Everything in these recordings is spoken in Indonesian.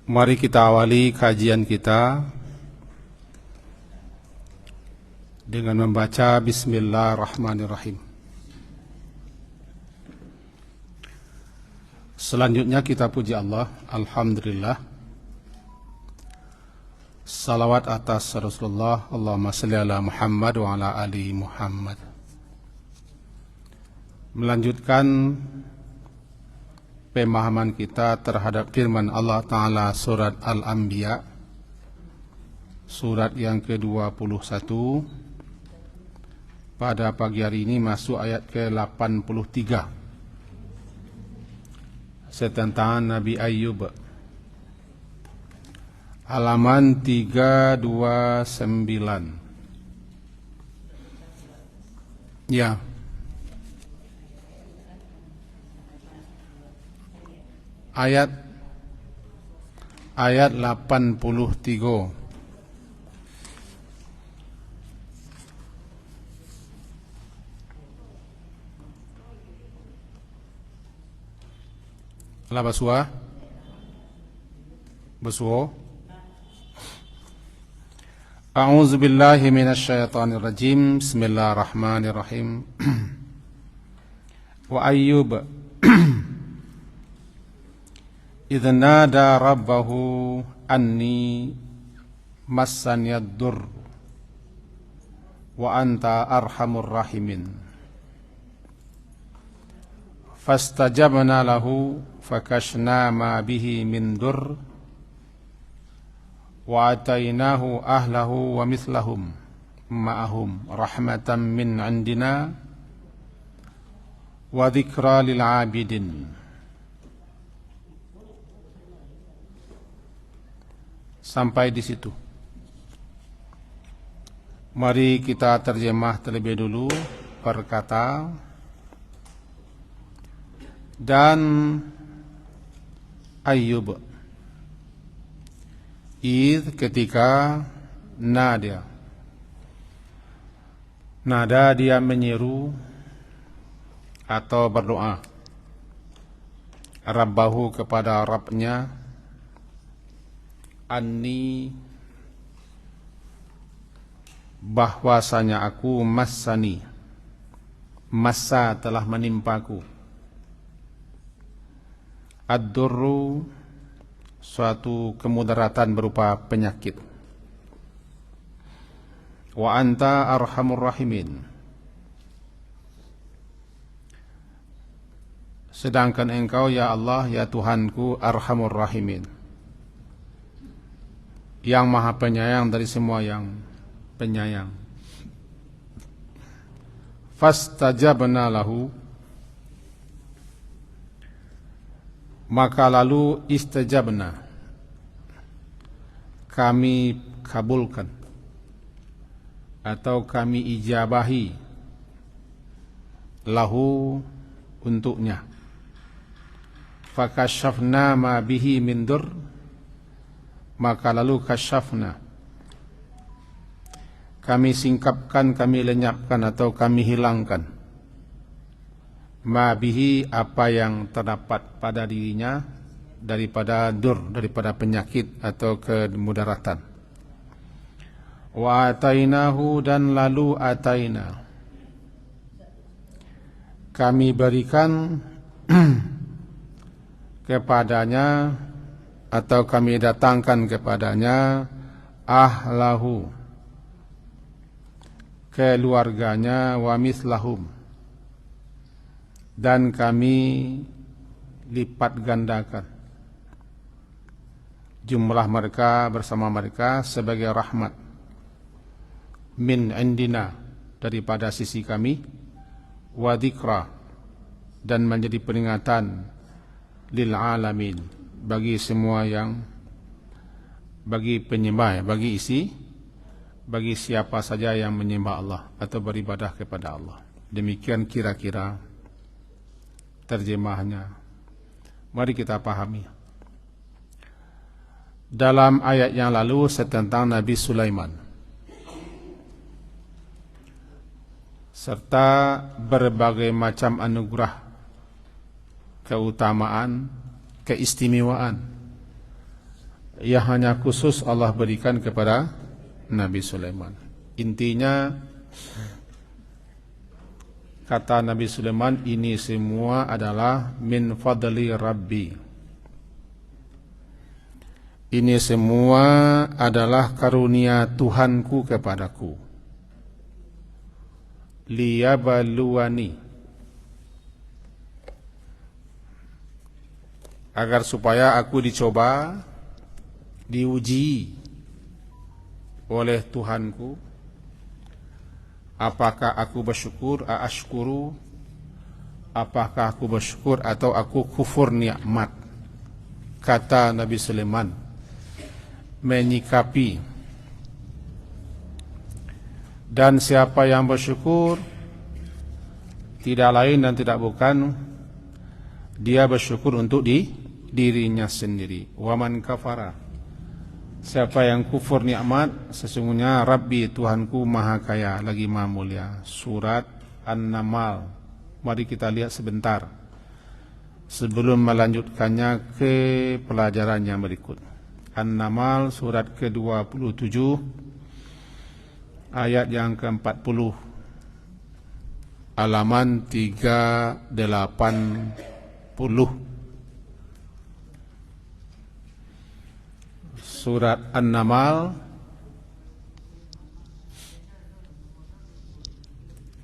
Mari kita awali kajian kita dengan membaca Bismillahirrahmanirrahim. Selanjutnya kita puji Allah, Alhamdulillah. Salawat atas Rasulullah, Allahumma salli ala Muhammad wa ala ali Muhammad. Melanjutkan pemahaman kita terhadap firman Allah Ta'ala surat Al-Anbiya, surat yang ke-21. Pada pagi hari ini masuk ayat ke-83 tentang Nabi Ayyub, halaman 329. Ya. Ayat 83. La baswa baswo. A'udzu billahi minasy syaithanir rajim. Bismillahirrahmanirrahim. Wa Ayyub idh nada rabbahu anni massaniyad dur wa anta arhamur rahimin fastajabna lahu fakashna ma bihi min dur wa atainahu ahlahu wa mithlahum ma'ahum rahmatan min indina wa dzikra lil 'abidin. Sampai di situ. Mari kita terjemah terlebih dulu perkata. Dan Ayyub, ketika nada dia menyeru atau berdoa Rabbahu kepada Rabbnya, anni bahwasanya aku massani, massa telah menimpaku, ad-durru suatu kemudaratan berupa penyakit, wa anta arhamur rahimin sedangkan engkau ya Allah ya Tuhanku arhamur rahimin, yang maha penyayang dari semua yang penyayang. Fastajabna lahu, maka lalu istajabna, kami kabulkan atau kami ijabahi, lahu untuknya, fakashafna ma bihi min dur, maka lalu kasyafna, kami singkapkan, kami lenyapkan atau kami hilangkan, ma bihi apa yang terdapat pada dirinya daripada dur, daripada penyakit atau kemudaratan. Wa atainahu, dan lalu ataina, kami berikan kepadanya atau kami datangkan kepadanya ahlahu, keluarganya, wa mislahum, dan kami lipat gandakan jumlah mereka bersama mereka sebagai rahmat, min indina, daripada sisi kami, wa dzikra, dan menjadi peringatan, lil alamin, bagi semua yang, bagi penyembah, bagi siapa saja yang menyembah Allah atau beribadah kepada Allah. Demikian kira-kira terjemahnya. Mari kita pahami. Dalam ayat yang lalu tentang Nabi Sulaiman serta berbagai macam anugerah, keutamaan, keistimewaan yang hanya khusus Allah berikan kepada Nabi Sulaiman. Intinya kata Nabi Sulaiman, ini semua adalah min fadli Rabbi. Ini semua adalah karunia Tuhanku kepadaku. Liyabluwani, agar supaya aku dicoba, diuji oleh Tuhanku, apakah aku bersyukur, ashkuru, apakah aku bersyukur atau aku kufur nikmat. Kata Nabi Sulaiman menyikapi, dan siapa yang bersyukur tidak lain dan tidak bukan dia bersyukur untuk dirinya sendiri. Waman kafara, siapa yang kufur nikmat, sesungguhnya Rabbi, Tuhanku maha kaya lagi maha mulia. Surat An-Naml. Mari kita lihat sebentar sebelum melanjutkannya ke pelajaran yang berikut. An-Naml surat ke-27 ayat yang ke-40, halaman 380. Surat An-Naml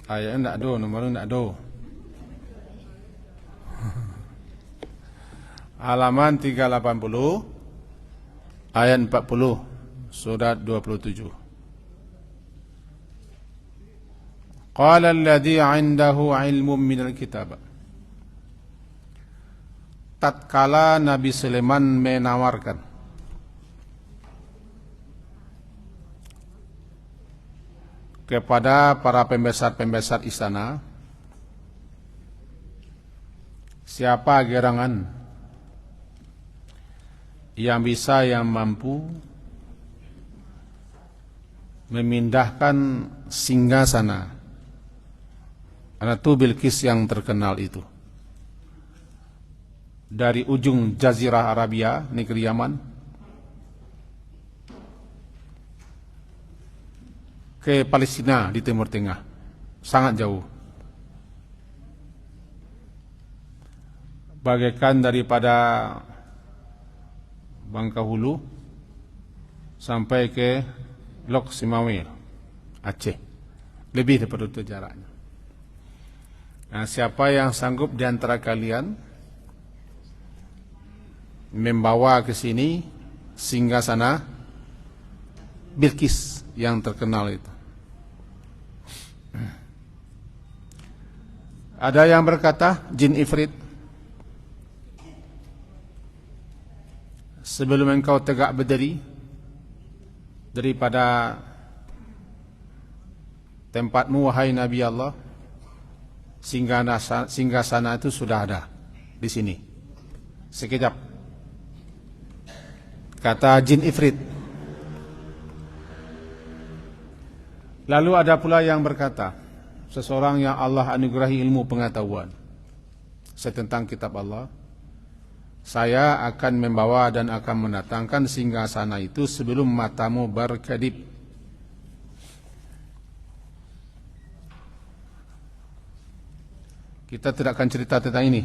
ayat ndak do, nomor ndak do. Halaman 380 ayat 40 surat 27. Qala alladhi 'indahu 'ilmun minal kitab. Tatkala Nabi Sulaiman menawarkan kepada para pembesar-pembesar istana, siapa gerangan yang bisa, yang mampu memindahkan singgasana Ratu Bilqis yang terkenal itu dari ujung Jazirah Arabia, negeri Yaman, ke Palestina di Timur Tengah, sangat jauh. Bagaikan daripada Bangkahulu sampai ke Lok Simawir, Aceh, lebih daripada itu jaraknya. Nah, siapa yang sanggup di antara kalian membawa ke sini singgasana Bilqis yang terkenal itu? Ada yang berkata, jin ifrit, sebelum engkau tegak berdiri daripada tempatmu, wahai Nabi Allah, singgasana itu sudah ada di sini. Sekejap, kata jin ifrit. Lalu ada pula yang berkata, seseorang yang Allah anugerahi ilmu pengetahuan tentang kitab Allah, saya akan membawa dan akan mendatangkan singgasana itu sebelum matamu berkedip. Kita tidak akan cerita tentang ini.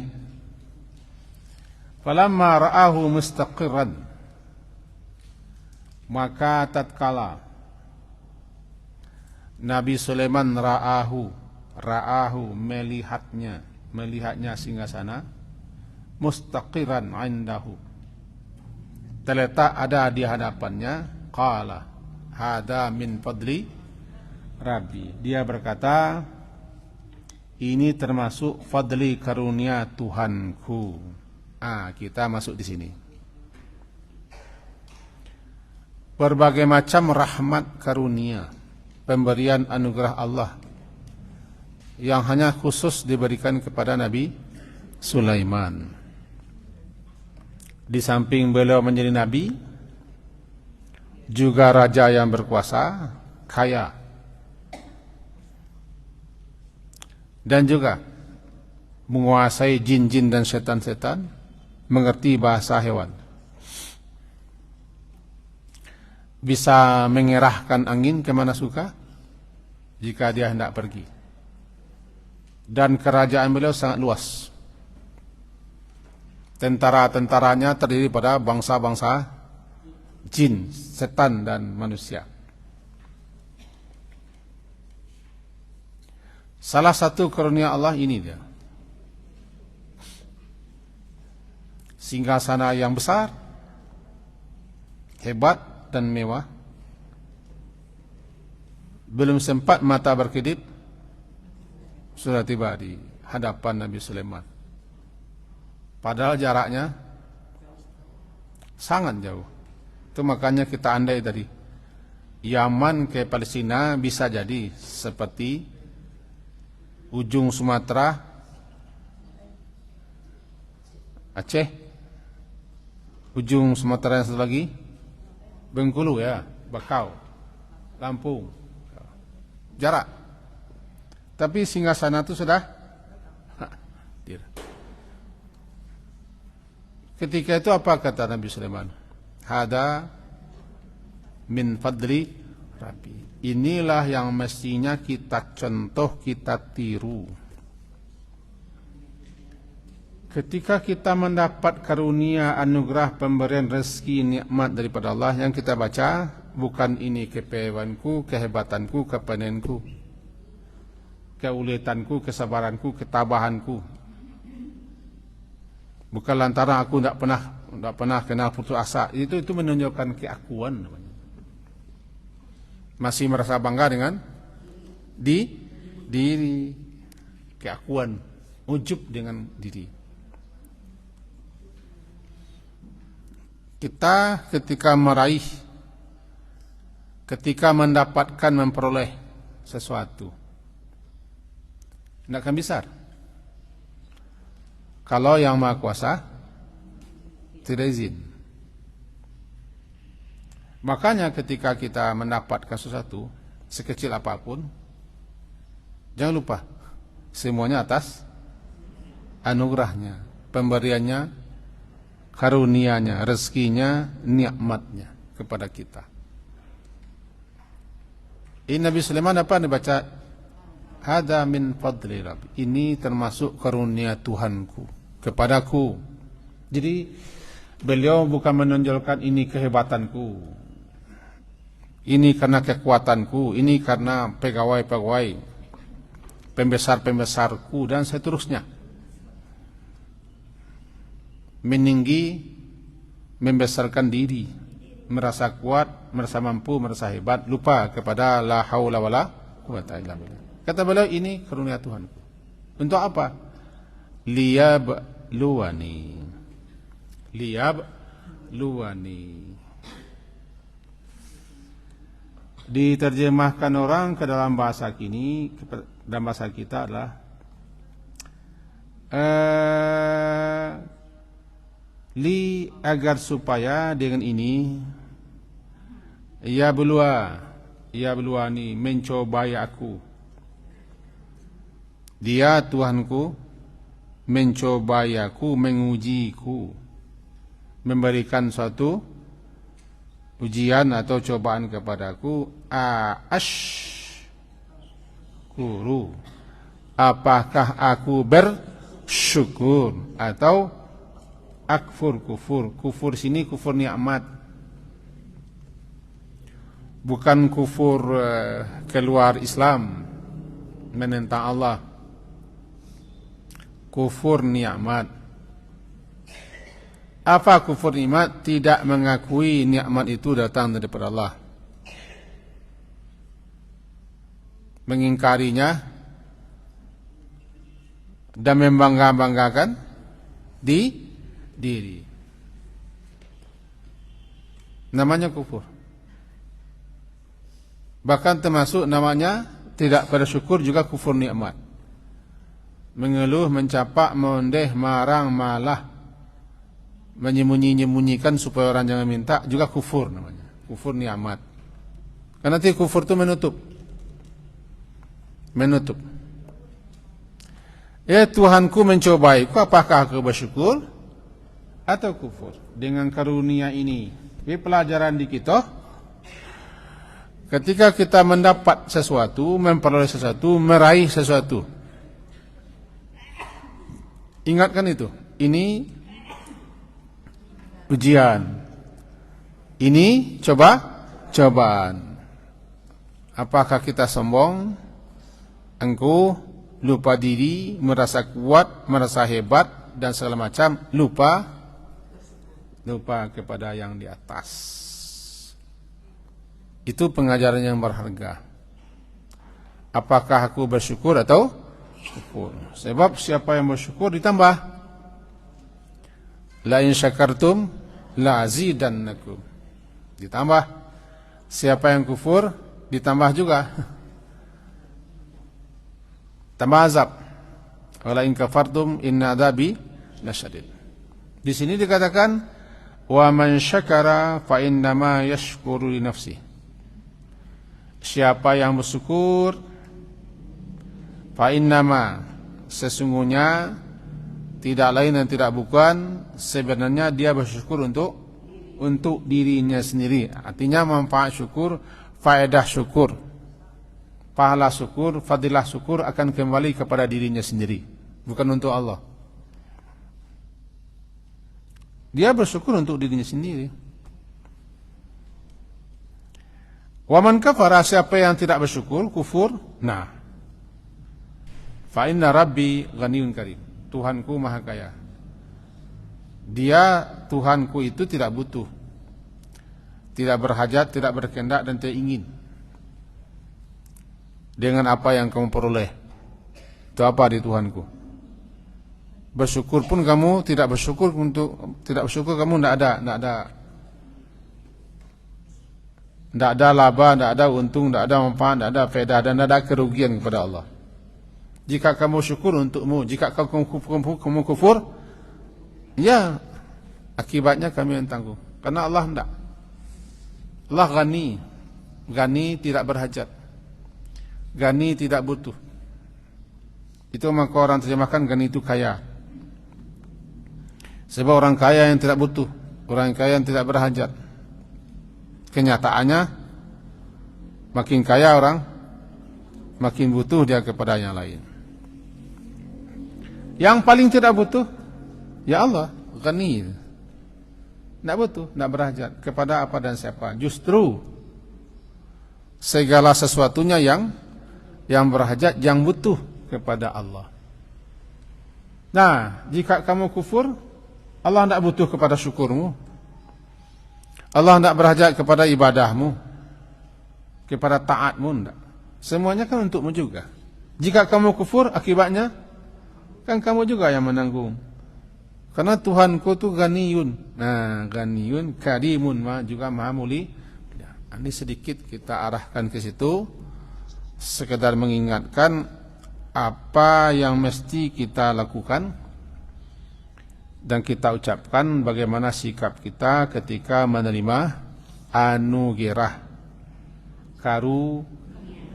Falamma ra'ahu mustaqirran, maka tatkala Nabi Sulaiman ra'ahu melihatnya singgasana, mustaqiran indahu, terletak ada di hadapannya, qala hada min fadli Rabbi, dia berkata, ini termasuk fadli karunia Tuhanku. Kita masuk di sini. Berbagai macam rahmat karunia, pemberian anugerah Allah yang hanya khusus diberikan kepada Nabi Sulaiman. Di samping beliau menjadi nabi, juga raja yang berkuasa, kaya, dan juga menguasai jin-jin dan setan-setan, mengerti bahasa hewan. bisa mengerahkan angin kemana suka jika dia hendak pergi. Dan kerajaan beliau sangat luas. Tentara-tentaranya terdiri pada bangsa-bangsa jin, setan, dan manusia. Salah satu karunia Allah ini dia. Singgasana yang besar, hebat dan mewah. Belum sempat mata berkedip, sudah tiba di hadapan Nabi Sulaiman. Padahal jaraknya sangat jauh. Itu makanya kita andai tadi, Yaman ke Palestina bisa jadi seperti ujung Sumatera, Aceh, ujung Sumatera yang satu lagi, Bengkulu ya, Bakau, Lampung. Jarak. Tapi singgasana itu sudah hadir. Ketika itu apa kata Nabi Sulaiman? Hada min fadli Rabbi. Inilah yang mestinya kita contoh, kita tiru. Ketika kita mendapat karunia, anugerah, pemberian rezeki, nikmat daripada Allah, yang kita baca bukan ini kepewanku, kehebatanku, kepanenku, keuletanku, kesabaranku, ketabahanku. Bukan lantaran aku tidak pernah kenal putus asa. Itu menunjukkan keakuan. Masih merasa bangga dengan diri, keakuan, ujub dengan diri. Kita ketika meraih, ketika mendapatkan, memperoleh sesuatu, tidak akan besar. Kalau yang Maha Kuasa tidak izin. Makanya ketika kita mendapatkan sesuatu, sekecil apapun, jangan lupa, semuanya atas anugerahnya, pemberiannya, karunianya, rezekinya, nikmatnya kepada kita. Ini Nabi Sulaiman apa dibaca? Hada min fadli Rabbi. Ini termasuk karunia Tuhanku kepadaku. Jadi beliau bukan menonjolkan ini kehebatanku, ini karena kekuatanku, ini karena pegawai-pegawai, pembesar-pembesarku, dan seterusnya. Meninggi, membesarkan diri, merasa kuat, merasa mampu, merasa hebat, lupa kepada la haula wala quwata illa billah. Kata beliau, ini karunia Tuhan. Untuk apa? Liyabluwani. Diterjemahkan orang ke dalam bahasa kini, dalam bahasa kita adalah agar supaya dengan ini ia beluani, mencobai aku. Dia Tuhanku mencobai aku, mengujiku, memberikan suatu ujian atau cobaan kepadaku. Ashkuru, apakah aku bersyukur atau akfur, kufur sini kufur nikmat, bukan kufur keluar Islam, menentang Allah. Kufur nikmat. Apa kufur nikmat? Tidak mengakui nikmat itu datang daripada Allah, mengingkarinya dan membangga-banggakan diri. Namanya kufur. Bahkan termasuk namanya tidak bersyukur juga kufur nikmat. Mengeluh, mencapak, mondeh, marang, malah, menyembunyikan supaya orang jangan minta, juga kufur namanya. Kufur nikmat. Karena nanti kufur itu menutup. Ya Tuhanku mencobaiku, apakah aku bersyukur atau kufur dengan karunia ini? Ini pelajaran di kita Ketika kita mendapat sesuatu, memperoleh sesuatu, meraih sesuatu, ingatkan itu. Ini ujian. Ini cobaan. Apakah kita sombong, engkuh, lupa diri, merasa kuat, merasa hebat, dan segala macam, lupa kepada yang di atas. Itu pengajaran yang berharga. Apakah aku bersyukur atau syukur? Sebab siapa yang bersyukur ditambah. La in syakartum la azidannakum. Ditambah. Siapa yang kufur ditambah juga. Tambah azab. Wala in kafartum inna adzabi lasyadid. Di sini dikatakan wa man syakara fa innama yashkuru li nafsihi. Siapa yang bersyukur, fa innama, sesungguhnya tidak lain dan tidak bukan, sebenarnya dia bersyukur untuk dirinya sendiri. Artinya manfaat syukur, faedah syukur, pahala syukur, fadilah syukur akan kembali kepada dirinya sendiri, bukan untuk Allah. Dia bersyukur untuk dirinya sendiri. Waman kafara, siapa yang tidak bersyukur, kufur, nah, fa inna rabbi ghaniyun karim. Tuhanku maha kaya. Dia, Tuhanku itu tidak butuh, tidak berhajat, tidak berkehendak dan tidak ingin dengan apa yang kamu peroleh. Itu apa di Tuhanku? Bersyukur pun kamu tidak bersyukur, kamu tidak ada laba, tidak ada untung, tidak ada manfaat, tidak ada faedah, dan tidak ada kerugian kepada Allah. Jika kamu syukur untukmu, jika kamu kufur, ya akibatnya kami yang tanggung. Karena Allah tidak. Allah Ghani tidak berhajat, Ghani tidak butuh. Itu maka orang terjemahkan Ghani itu kaya. Sebab orang kaya yang tidak butuh, orang kaya yang tidak berhajat. Kenyataannya makin kaya orang, makin butuh dia kepada yang lain. Yang paling tidak butuh, ya Allah, Ghani. Tidak butuh, tidak berhajat kepada apa dan siapa. Justru segala sesuatunya yang berhajat, yang butuh kepada Allah. Nah, jika kamu kufur, Allah tidak butuh kepada syukurmu. Allah tidak berhajat kepada ibadahmu, kepada taatmu, tidak. Semuanya kan untukmu juga. Jika kamu kufur, akibatnya kan kamu juga yang menanggung. Karena Tuhanku itu Ghaniyun. Nah, Ghaniyun, Karimun, juga Maha Mulia. Ini sedikit kita arahkan ke situ, sekedar mengingatkan apa yang mesti kita lakukan dan kita ucapkan, bagaimana sikap kita ketika menerima anugerah,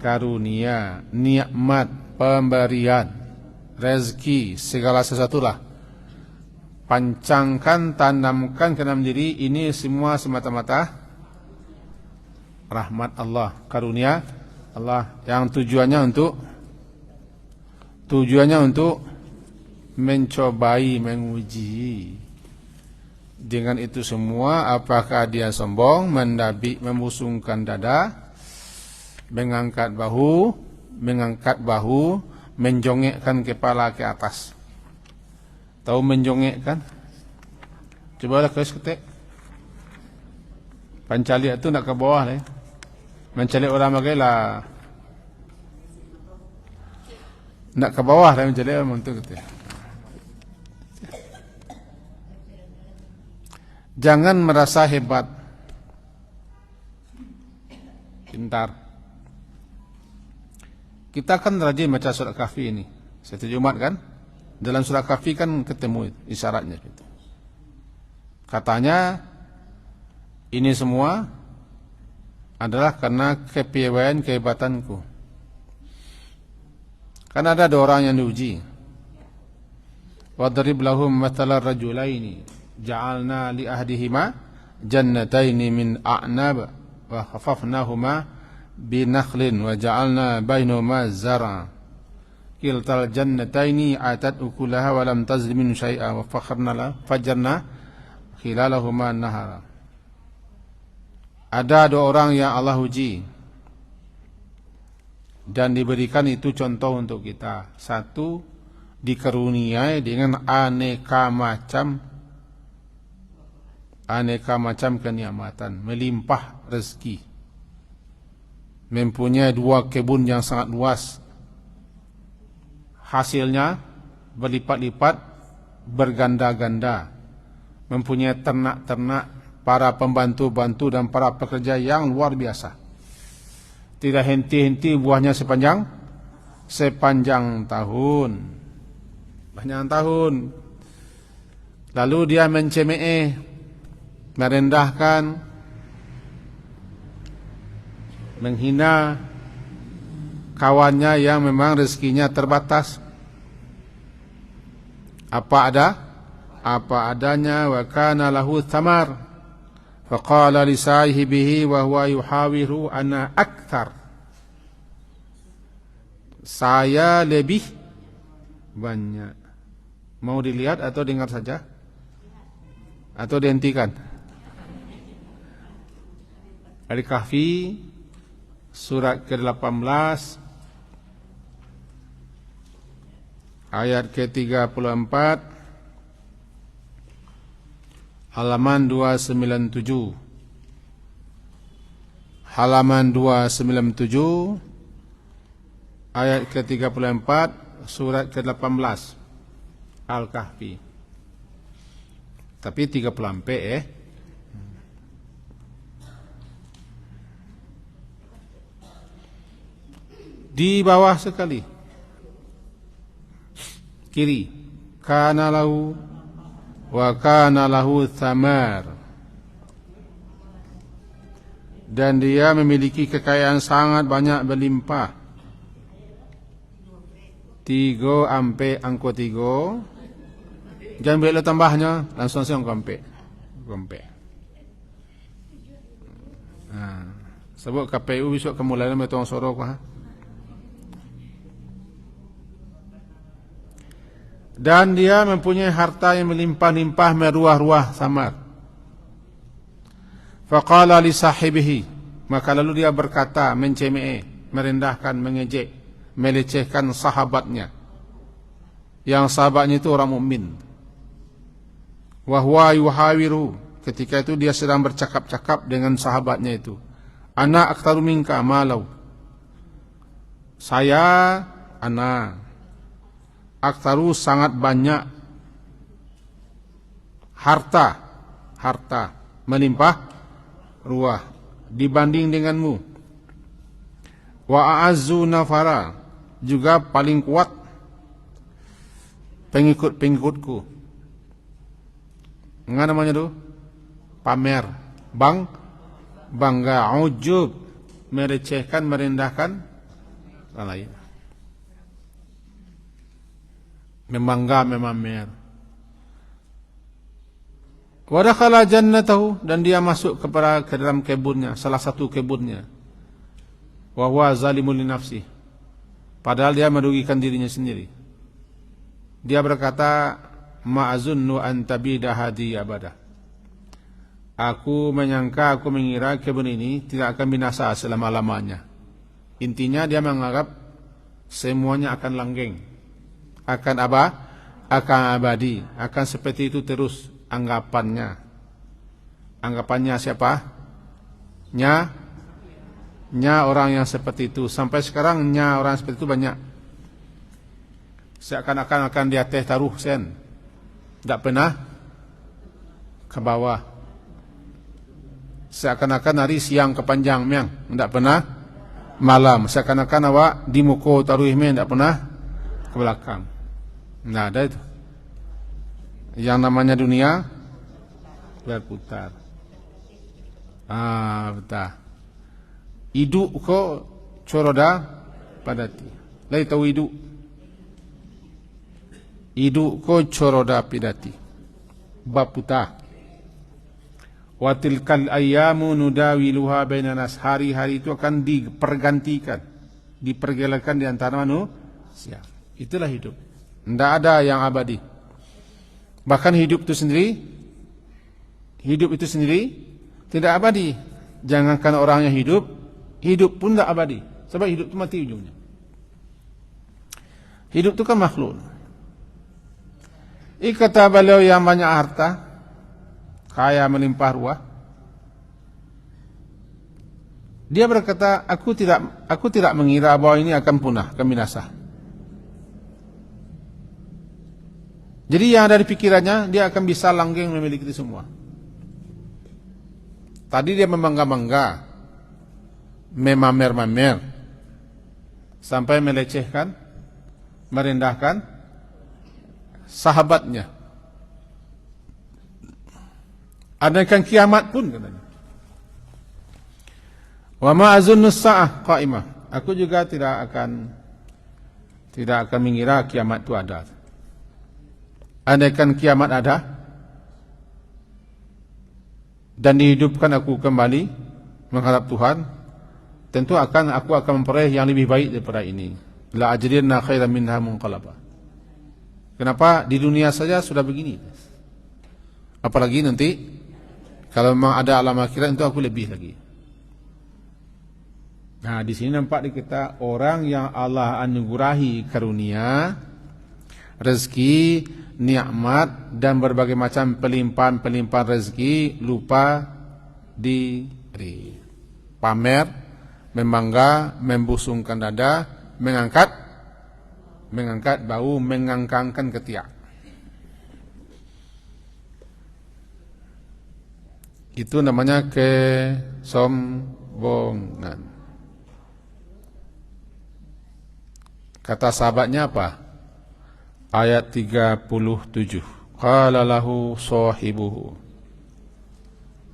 karunia, nikmat, pemberian, rezeki, segala sesuatulah. Pancangkan, tanamkan ke dalam diri, ini semua semata-mata rahmat Allah, karunia Allah, yang tujuannya untuk mencobai, menguji. Dengan itu semua, apakah dia sombong, mendabik, memusungkan dada, mengangkat bahu, menjongekkan kepala ke atas. Tahu menjongekkan? Cobalah kau ketik. Pancalik itu nak ke bawah lah. Mencalik orang bagailah. Nak ke bawah lah mencalik orang itu ketik. Jangan merasa hebat, pintar. Kita kan rajin baca surat Kahfi ini. Setiap Jumat kan? Dalam surat Kahfi kan ketemu isyaratnya gitu. Katanya ini semua adalah karena kepiawaian, kehebatanku. Kan ada dua orang yang diuji. Wadrib lahum mathalar rajulaini ja'alna li ahdihima jannataini min a'nab wa khafafnahuma binakhlin wa ja'alna bainahuma zar'a kiltal jannataini atat ukulaha wa lam tazlim min syai'a wa fajjarna khilalahuma nahara. Ada dua orang yang Allah uji dan diberikan itu contoh untuk kita. Satu, dikaruniai dengan aneka macam kenikmatan, melimpah rezeki, mempunyai dua kebun yang sangat luas, hasilnya berlipat-lipat, berganda-ganda, mempunyai ternak-ternak, para pembantu-bantu dan para pekerja yang luar biasa. Tidak henti-henti buahnya sepanjang tahun. Banyak tahun. Lalu dia mencemeh, merendahkan, menghina kawannya yang memang rezekinya terbatas. Apa adanya. Wa kana lahu thamar faqala li sahibihi wa huwa yuhawiru ana akthar. Saya lebih banyak. Mau dilihat atau dengar saja? Atau dihentikan? Al-Kahfi surat ke-18 ayat ke-34 halaman 297. Halaman 297 ayat ke-34 surat ke-18 Al-Kahfi. Tapi 30 di bawah sekali kiri, kana lahu wa kana lahu thamar, dan dia memiliki kekayaan sangat banyak berlimpah. 3 ampe angko 3. Jangan beli tambahnya, langsung angko ampe. Sebab KPU besok kemulaian metong sorok ha. Dan dia mempunyai harta yang melimpah-limpah, meruah-ruah samar. Faqala li sahibihi, maka lalu dia berkata, mencemeh, merendahkan, mengejek, melecehkan sahabatnya. Yang sahabatnya itu orang mukmin. Wa huwa yuhawiru, ketika itu dia sedang bercakap-cakap dengan sahabatnya itu. Ana aktsaru minka malau. Ana aktsaru sangat banyak harta melimpah ruah dibanding denganmu. Wa a'azzu nafara, juga paling kuat pengikut-pengikutku. Enggak namanya tuh pamer, bangga, ujub, merecehkan, merendahkan orang lain. Membangga, memamer. Wa dakhala jannatahu, dan dia masuk ke dalam kebunnya, salah satu kebunnya. Wa huwa zalimun li nafsi, padahal dia merugikan dirinya sendiri. Dia berkata, ma'azunnu an tabida hadi abada. Aku mengira kebun ini tidak akan binasa selama-lamanya. Intinya dia menganggap semuanya akan langgeng, akan abadi, akan seperti itu terus anggapannya. Anggapannya siapa? Nya orang yang seperti itu. Sampai sekarang nya orang seperti itu banyak. Seakan-akan akan dia teh taruh sen. Tidak pernah ke bawah. Seakan-akan hari siang kepanjang miang, tidak pernah malam. Seakan-akan awak di muko taruh miang, tidak pernah ke belakang. Tidak ada itu. Yang namanya dunia berputar. Betul. Iduk ko coroda padati. Lai tahu iduk. Iduk ko coroda pidati. Baputa. Wa tilkal ayyamu nudawiluha bainan nas. Hari-hari itu akan dipergantikan, dipergelakan di antara manusia. Itulah hidup. Tidak ada yang abadi. Bahkan hidup itu sendiri tidak abadi. Jangankan orangnya hidup pun tidak abadi. Sebab hidup itu mati ujungnya. Hidup itu kan makhluk. Kata beliau yang banyak harta, kaya melimpah ruah, dia berkata, aku tidak mengira bahwa ini akan punah, akan binasa. Jadi yang ada di pikirannya, dia akan bisa langgeng memiliki itu semua. Tadi dia membangga-bangga, memamer-mamer, sampai melecehkan, merendahkan sahabatnya. Andaikan kiamat pun katanya. Wa ma azunnu sa'ah qa'imah. Aku juga tidak akan mengira kiamat itu ada. Andaikan kiamat ada dan dihidupkan aku kembali menghadap Tuhan, tentu aku akan memperoleh yang lebih baik daripada ini. La ajriyanna khairan minha munqalaba. Kenapa di dunia saja sudah begini? Apalagi nanti kalau memang ada alam akhirat itu aku lebih lagi. Nah, di sini nampak kita orang yang Allah anugerahi karunia, rezeki, nikmat dan berbagai macam pelimpahan rezeki lupa diri. Pamer, membangga, membusungkan dada, mengangkat bau, mengangkangkan ketiak. Itu namanya kesombongan. Kata sahabatnya apa? Ayat 37. Qala lahu sahibuhu.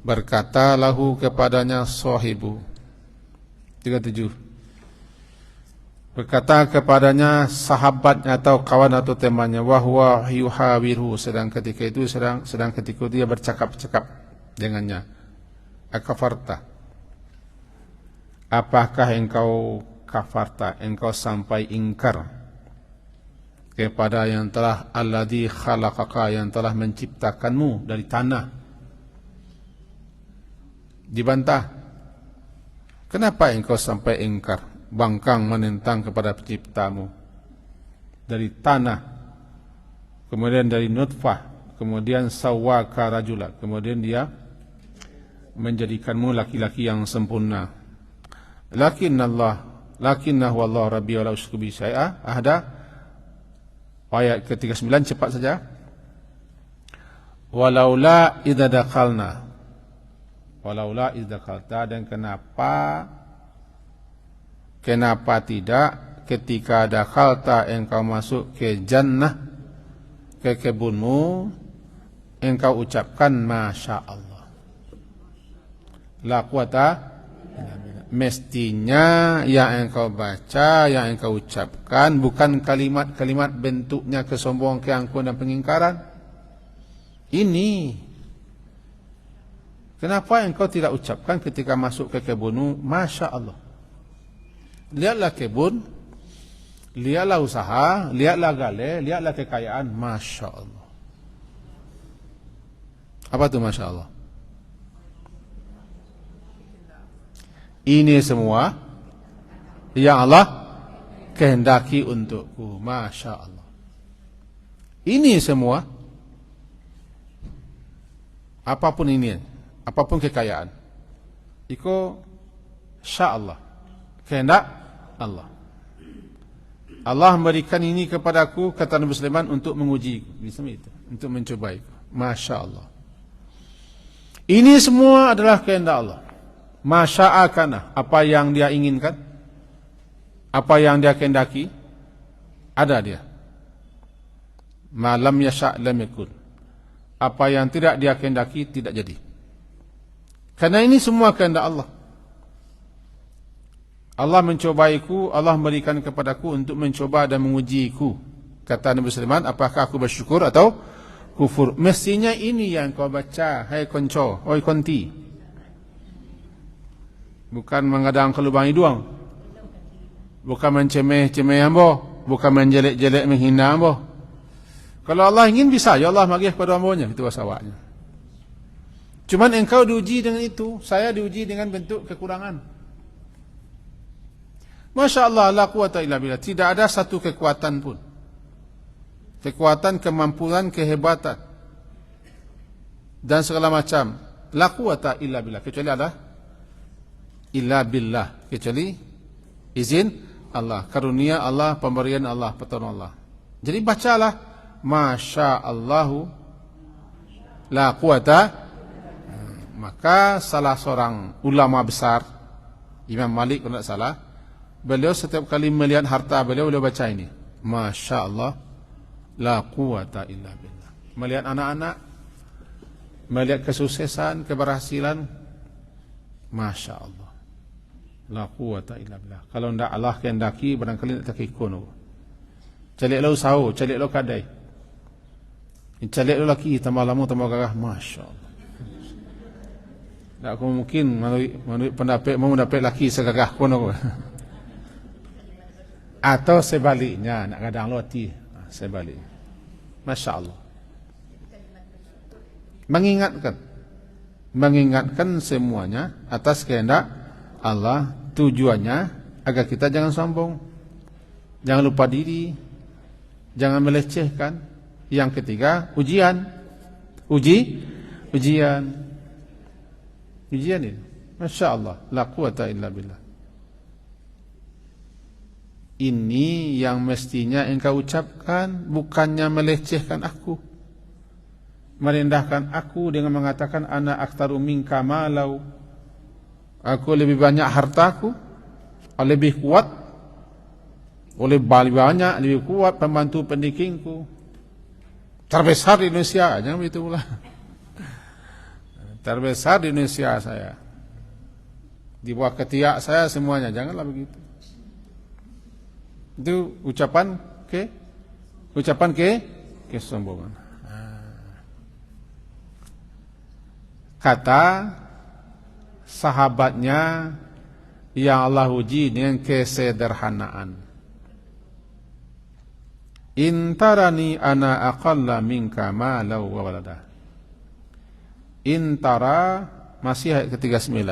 Berkata lahu kepadanya sahibu. 37. Berkata kepadanya sahabatnya atau kawan atau temannya, wahwa yuhawiru, sedang ketika itu dia bercakap-cakap dengannya. Akafarta, apakah engkau kafarta, engkau sampai ingkar kepada yang telah alladzi khalaqaka, yang telah menciptakanmu dari tanah? Dibantah. Kenapa engkau sampai ingkar, bangkang menentang kepada penciptamu dari tanah, kemudian dari nutfah, kemudian sawwaka rajula, kemudian dia menjadikanmu laki-laki yang sempurna. Lakinnahu Allah rabbi wa la usyriku bihi syai'a. Ada ayat ke-39, cepat saja. Walaula idza dakhalna, walaula idza dakhalta, dan kenapa tidak ketika dakhalta engkau masuk ke jannah, ke kebunmu, engkau ucapkan Masya Allah. La quwata, mestinya yang engkau baca, yang engkau ucapkan bukan kalimat-kalimat bentuknya kesombongan, keangkuhan dan pengingkaran. Ini kenapa engkau tidak ucapkan ketika masuk ke kebunmu Masya Allah? Lihatlah kebun, lihatlah usaha, lihatlah gale, lihatlah kekayaan, Masya Allah. Apa itu Masya Allah? Ini semua yang Allah kehendaki untukku, Masya Allah. Ini semua, apapun ini, apapun kekayaan, itu Sya Allah, kehendak Allah. Allah memberikan ini kepadaku, kata Nabi Sulaiman, untuk menguji, untuk mencobaiku. Masya Allah. Ini semua adalah kehendak Allah. Masya'akana, apa yang dia inginkan, apa yang dia kehendaki, ada dia. Malam yasha' lam yakun. Apa yang tidak dia kehendaki tidak jadi. Karena ini semua kehendak Allah. Allah mencobaiku, Allah memberikan kepadaku untuk mencoba dan mengujiku. Kata Nabi Sulaiman, apakah aku bersyukur atau kufur. Mestinya ini yang kau baca, hai konco, oi konti. Bukan mengadang ke lubang hidung. Bukan mencemeh-cemeh ambo, bukan menjelek-jelek menghina ambo. Kalau Allah ingin bisa, ya Allah bagi kepada hambanya, itu wasawaknya. Cuman engkau diuji dengan itu, saya diuji dengan bentuk kekurangan. Masya Allah, la quwata illa billah. Tidak ada satu kekuatan pun. Kekuatan, kemampuan, kehebatan. Dan segala macam. La quwata illa billah. Kecuali ada illa billah. Kecuali izin Allah, karunia Allah, pemberian Allah, pertolongan Allah. Jadi bacalah Masya Allahu la quwata. Maka salah seorang ulama besar, Imam Malik kalau tidak salah, beliau setiap kali melihat harta beliau baca ini, Masya Allah la quwata illa billah. Melihat anak-anak, melihat kesuksesan, keberhasilan, Masya Allah la quwata illa billah. Kalau tidak Allah kehendaki, barangkali tidak terkikun. Calik lo sahu, calik lo kadai, calik lo laki, tambah lama tambah gagah, Masya Allah. Tak mungkin menurut pendapat mau mendapat laki segagah kono. Atau sebaliknya nak kadang loti, sebalik. Masya Allah. Mengingatkan semuanya atas kehendak Allah, tujuannya agar kita jangan sombong, jangan lupa diri, jangan melecehkan. Yang ketiga, ujian ini. Masya Allah, la quwata illa billah. Ini yang mestinya engkau ucapkan, bukannya melecehkan aku, merendahkan aku dengan mengatakan ana aktaru minka malau. Aku lebih banyak hartaku, lebih kuat, lebih banyak, lebih kuat pembantu pendikingku, terbesar di Indonesia, jangan begitu pula. Terbesar di Indonesia saya, di bawah ketiak saya semuanya, janganlah begitu. Itu ucapan kesombongan. Kata sahabatnya yang Allah uji dengan kesederhanaan. Intarani ana aqalla minka malau wa walada. Intara, masih ayat ke-39.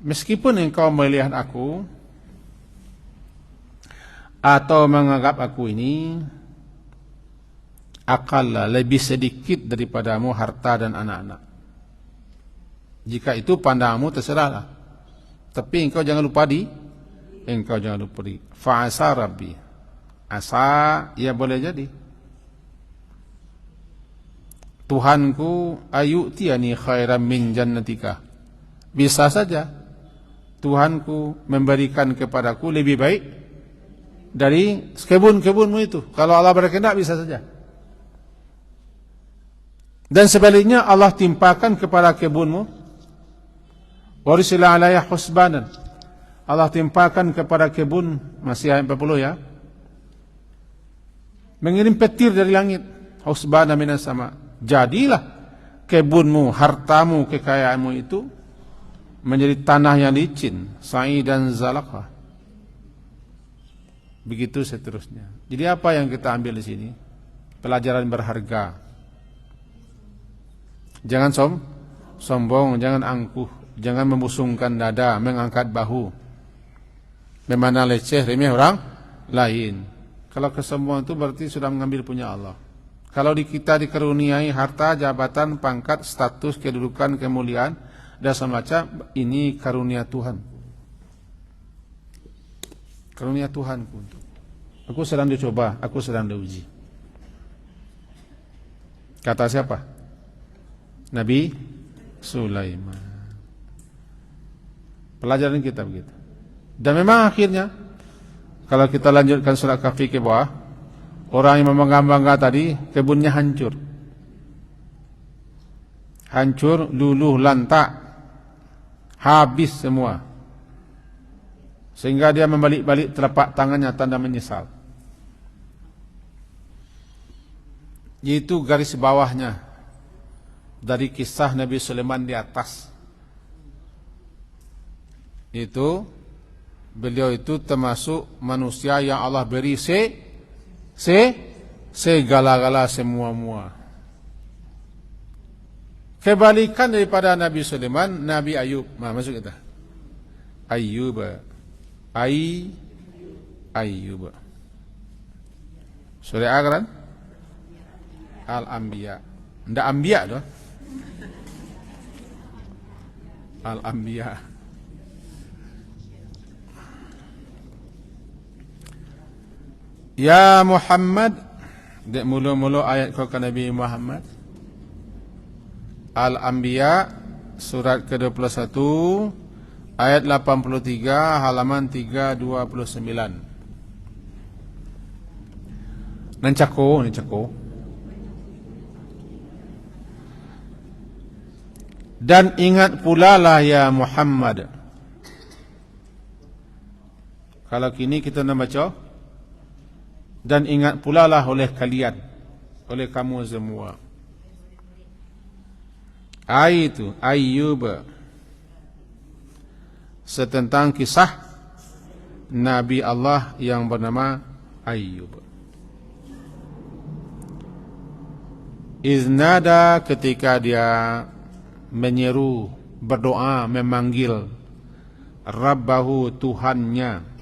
Meskipun engkau melihat aku atau menganggap aku ini aqalla, lebih sedikit daripadamu harta dan anak-anak, jika itu pandanganmu terserahlah. Tapi engkau jangan lupa fa'asa rabbi, asa ya boleh jadi Tuhanku ayu'tiyani khairan min jannatika. Bisa saja Tuhanku memberikan kepadaku lebih baik dari kebun-kebunmu itu. Kalau Allah berkehendak bisa saja. Dan sebaliknya Allah timpakan kepada kebunmu, warisila alaiya husbanan, Allah timpakan kepada kebun, masih ayat 40 ya, mengirim petir dari langit, husbanan minas sama. Jadilah kebunmu, hartamu, kekayaanmu itu menjadi tanah yang licin, sa'i dan zalaqah. Begitu seterusnya. Jadi apa yang kita ambil di sini? Pelajaran berharga. Jangan sombong, jangan angkuh, jangan membusungkan dada, mengangkat bahu, memandang leceh, remeh orang lain. Kalau kesombongan itu berarti sudah mengambil punya Allah. Kalau kita dikaruniai harta, jabatan, pangkat, status, kedudukan, kemuliaan, dan semacam, ini karunia Tuhan. Karunia Tuhan. Aku sedang dicoba, aku sedang diuji. Kata siapa? Nabi Sulaiman. Pelajaran kita begitu. Dan memang akhirnya, kalau kita lanjutkan surat Kahfi ke bawah, orang yang membangga-bangga tadi, kebunnya hancur. Hancur, luluh, lantak, habis semua. Sehingga dia membalik-balik telapak tangannya tanda menyesal. yaitu garis bawahnya dari kisah Nabi Sulaiman di atas. Itu beliau itu termasuk manusia yang Allah beri segala-gala semua-mua. Kebalikan daripada Nabi Sulaiman, Nabi Ayub. Masuk kita. Ayub. Ayub. Surah Al-Quran? Al-Anbiya. Ndak Anbiya doh. Al-Anbiya. Ya Muhammad, dek mulu-mulu ayat kau ke Nabi Muhammad. Al-Anbiya surat ke-21 ayat 83 halaman 329. Nancako. Dan ingat pula lah ya Muhammad. Kalau kini kita nak baca, dan ingat pula lah oleh kalian, oleh kamu semua. Itu Ayub, setentang kisah Nabi Allah yang bernama Ayub. Iznada, ketika dia menyeru, berdoa, memanggil Rabbahu, Tuhannya,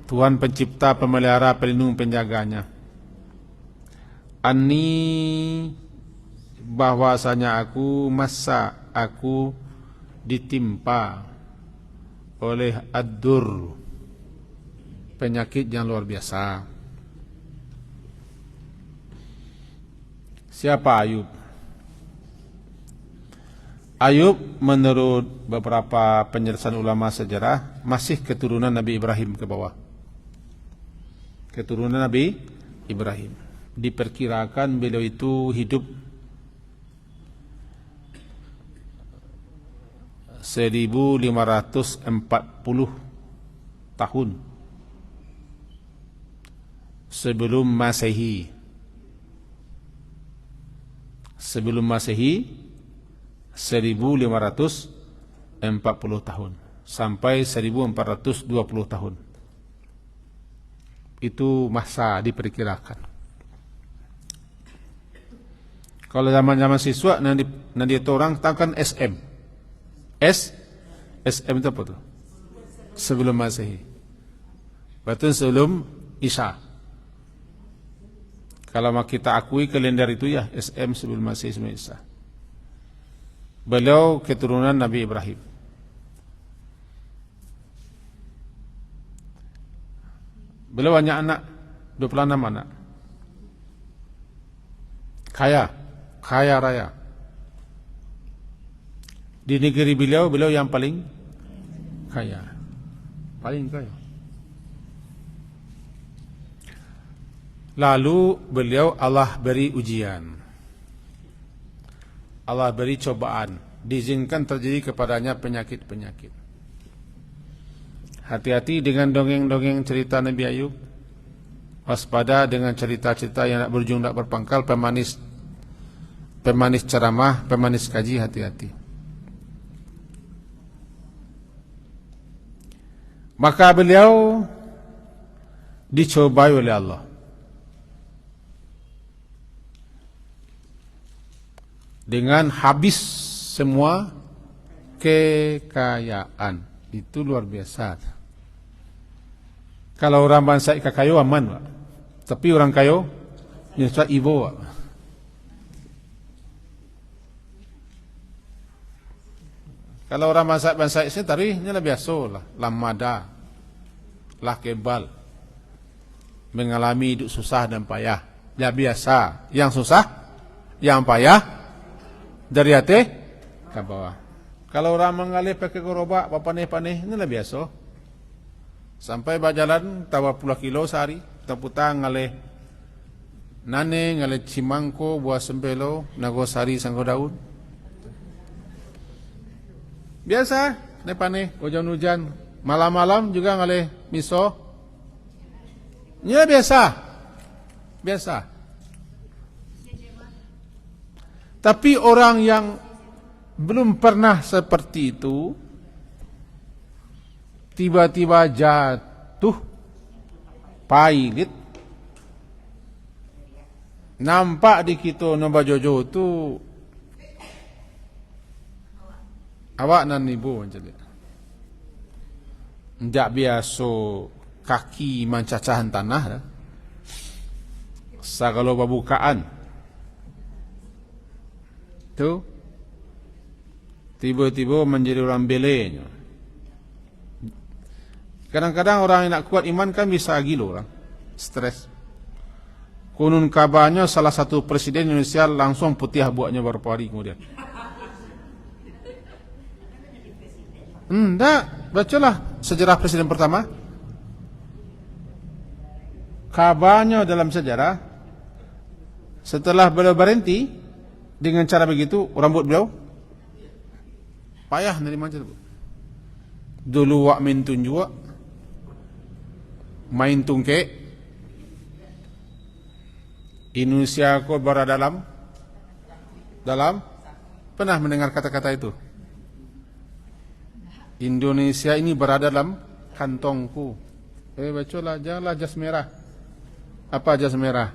Tuhan pencipta, pemelihara, pelindung, penjaganya. Ani, bahwasanya aku ditimpa oleh ad-dur, penyakit yang luar biasa. Siapa Ayub? Ayub menurut beberapa penjelasan ulama sejarah masih keturunan Nabi Ibrahim ke bawah. Keturunan Nabi Ibrahim. Diperkirakan beliau itu hidup 1540 tahun sebelum Masehi. Sebelum Masehi 1540 tahun sampai 1420 tahun. Itu masa diperkirakan. Kalau zaman-zaman siswa nanti itu orang tahu kan SM. SM itu apa tuh? Sebelum Masehi. Berarti sebelum Isya. Kalau kita akui kalender itu ya SM sebelum Masehi sebelum Isya. Beliau keturunan Nabi Ibrahim. Beliau banyak anak, 26 anak. Kaya raya. Di negeri beliau yang paling kaya. Paling kaya. Lalu beliau Allah beri ujian. Allah beri cobaan. Diizinkan terjadi kepadanya penyakit-penyakit. Hati-hati dengan dongeng-dongeng cerita Nabi Ayub. Waspada dengan cerita-cerita yang tak berujung, tak berpangkal, pemanis ceramah, pemanis kaji, hati-hati. Maka beliau dicobai oleh Allah. Dengan habis semua kekayaan. Itu luar biasa. Kalau orang bangsa kayo aman, Pak. Tapi orang kayo nyesat ibu, Pak. Kalau orang bangsa ini tarihnya lah biasa lah, lamada, lah kebal, mengalami hidup susah dan payah. Ya biasa, yang susah, yang payah dari hati ke bawah. Kalau orang mengalih pakai gerobak, papaneh-paneh, ini lah biasa. Sampai berjalan tawa puluh kilo sehari, terputar ngalih nane, ngalih cimangko, buah sempelo, nagosari sangko daun. Biasa, nepane, hujan-hujan, malam-malam juga ngalih miso. Ya biasa. Tapi orang yang belum pernah seperti itu, tiba-tiba jatuh, pailit, nampak di kita nombor jojo tu, awak nan ibu macam ni. Ndak biasa kaki mancacahan tanah dah. Sagalo babukaan tu tiba-tiba menjadi orang belenya. Kadang-kadang orang yang nak kuat iman kan bisa gilo lah, stres. Konon kabarnya salah satu presiden Indonesia langsung putih buatnya beberapa hari kemudian. Tak, bacalah sejarah presiden pertama. Kabarnya dalam sejarah, setelah beliau berhenti dengan cara begitu, rambut beliau payah dari macam tu. Dulu wak main tunjuk, main tungkek. Indonesia ko berada dalam pernah mendengar kata-kata itu? Indonesia ini berada dalam kantongku. Bacalah, janganlah jas merah. Apa jas merah?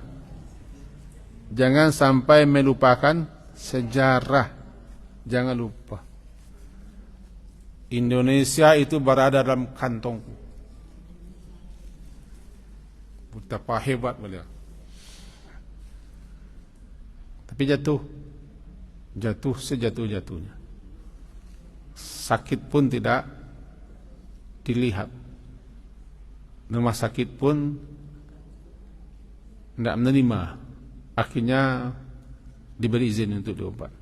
Jangan sampai melupakan sejarah. Jangan lupa. Indonesia itu berada dalam kantongku. Betapa hebat beliau. Tapi jatuh sejatuh-jatuhnya. Sakit pun tidak dilihat. Rumah sakit pun tidak menerima. Akhirnya diberi izin untuk diobat.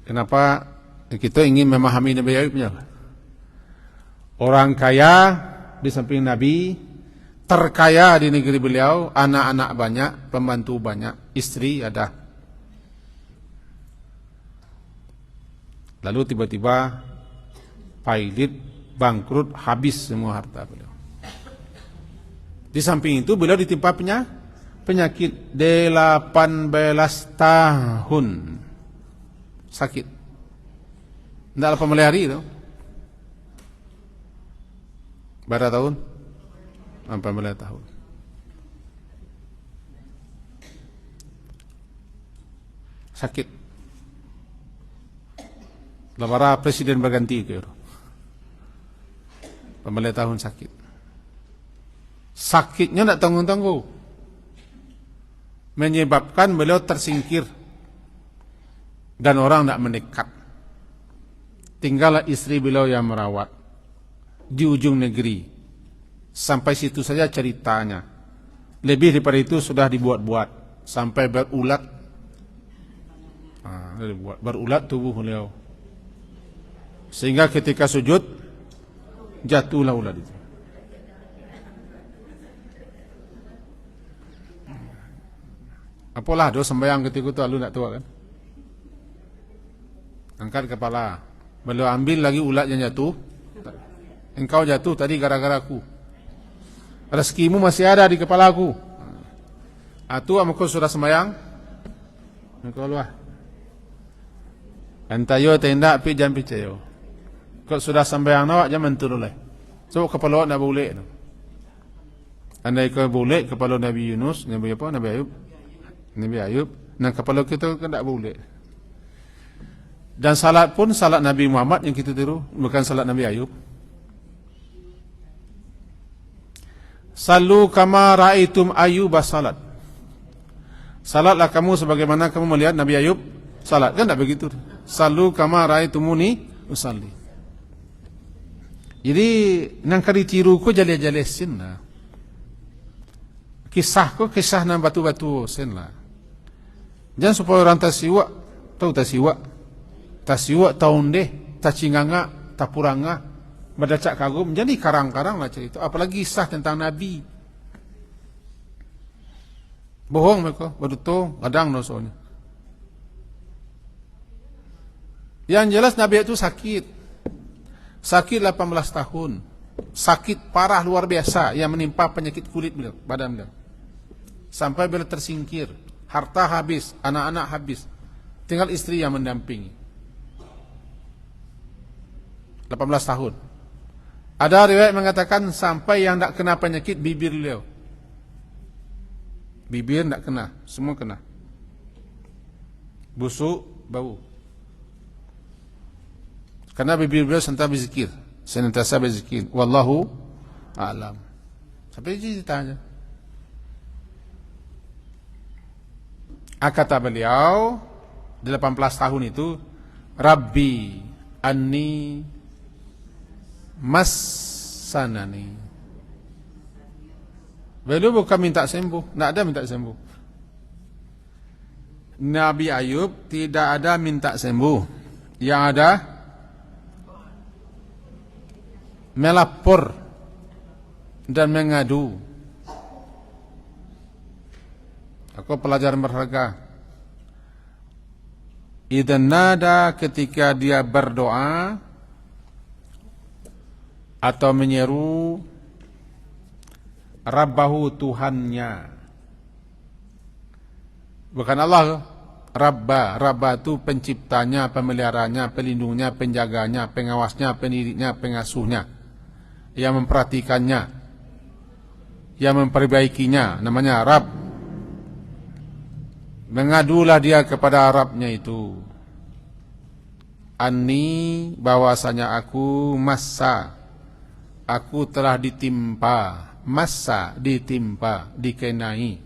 Kenapa kita ingin memahami Nabi Ayubnya? Orang kaya di samping Nabi, terkaya di negeri beliau, anak-anak banyak, pembantu banyak, istri ada. Lalu tiba-tiba pailit, bangkrut, habis semua harta beliau. Di samping itu beliau ditimpa penyakit 18 tahun sakit. Tidak 18 hari itu. Berapa tahun? 18 tahun. Sakit. Lamara presiden berganti ke 18 tahun sakit. Sakitnya tidak tanggung-tanggung, menyebabkan beliau tersingkir dan orang tidak mendekat. Tinggallah istri beliau yang merawat di ujung negeri. Sampai situ saja ceritanya. Lebih daripada itu sudah dibuat-buat sampai berulat. Berulat tubuh beliau. Sehingga ketika sujud jatuhlah ulat itu. Apalah doa sembahyang ketika itu lu nak tahu kan? Angkat kepala. Beliau ambil lagi ulat yang jatuh. Engkau jatuh tadi gara-gara aku. Rezekimu masih ada di kepala aku. Atu amako sudah sembahyang. Engkau luah. Antayo tenda pi jam picayo. Kalau sudah sembahyang nawak jangan turulai. So kepala nak boleh. Andai kau boleh kepala Nabi Yunus, Nabi apa? Nabi Ayub. Nah kepala kita kan tak boleh. Dan salat pun salat Nabi Muhammad yang kita tiru, bukan salat Nabi Ayub. Salu kama ra'aitum Ayyuba salat. Salatlah kamu sebagaimana kamu melihat Nabi Ayub salat. Kan tak begitu. Salu kama ra'aitumuni usalli. Jadi nang kari tiru ko jale-jale sin lah. Kisah ko kisah nang batu-batu sin lah. Jangan supaya orang tasiwa, tahu tasiwa tahun deh, tacinganga, tapuranga, berdacak kagum, jadi karang-karang lah cerita. Apalagi kisah tentang Nabi. Bohong mereka, betul, kadang soalnya. Yang jelas Nabi itu sakit. Sakit 18 tahun. Sakit parah luar biasa yang menimpa penyakit kulit beliau, badan beliau. Sampai beliau tersingkir, harta habis, anak-anak habis, tinggal istri yang mendampingi. 18 tahun. Ada riwayat mengatakan sampai yang tak kena penyakit bibir beliau. Bibir tak kena, semua kena. Busuk, bau. Karena bibir beliau senantiasa berzikir. Wallahu a'lam. Sampai ceritanya. Kata beliau 18 tahun itu, Rabbi anni massanani. Beliau bukan minta sembuh, tidak ada minta sembuh. Nabi Ayub tidak ada minta sembuh. Yang ada melapor dan mengadu. Aku pelajaran berharga. Idzan nada, ketika dia berdoa atau menyeru Rabbahu, Tuhannya. Bukan Allah. Rabba itu penciptanya, pemeliharanya, pelindungnya, penjaganya, pengawasnya, pendidiknya, pengasuhnya, yang memperhatikannya, yang memperbaikinya, namanya Rabb. Mengadulah dia kepada Rabbnya itu. Anni, bahwasanya aku, massa, aku telah ditimpa. Massa, ditimpa, dikenai.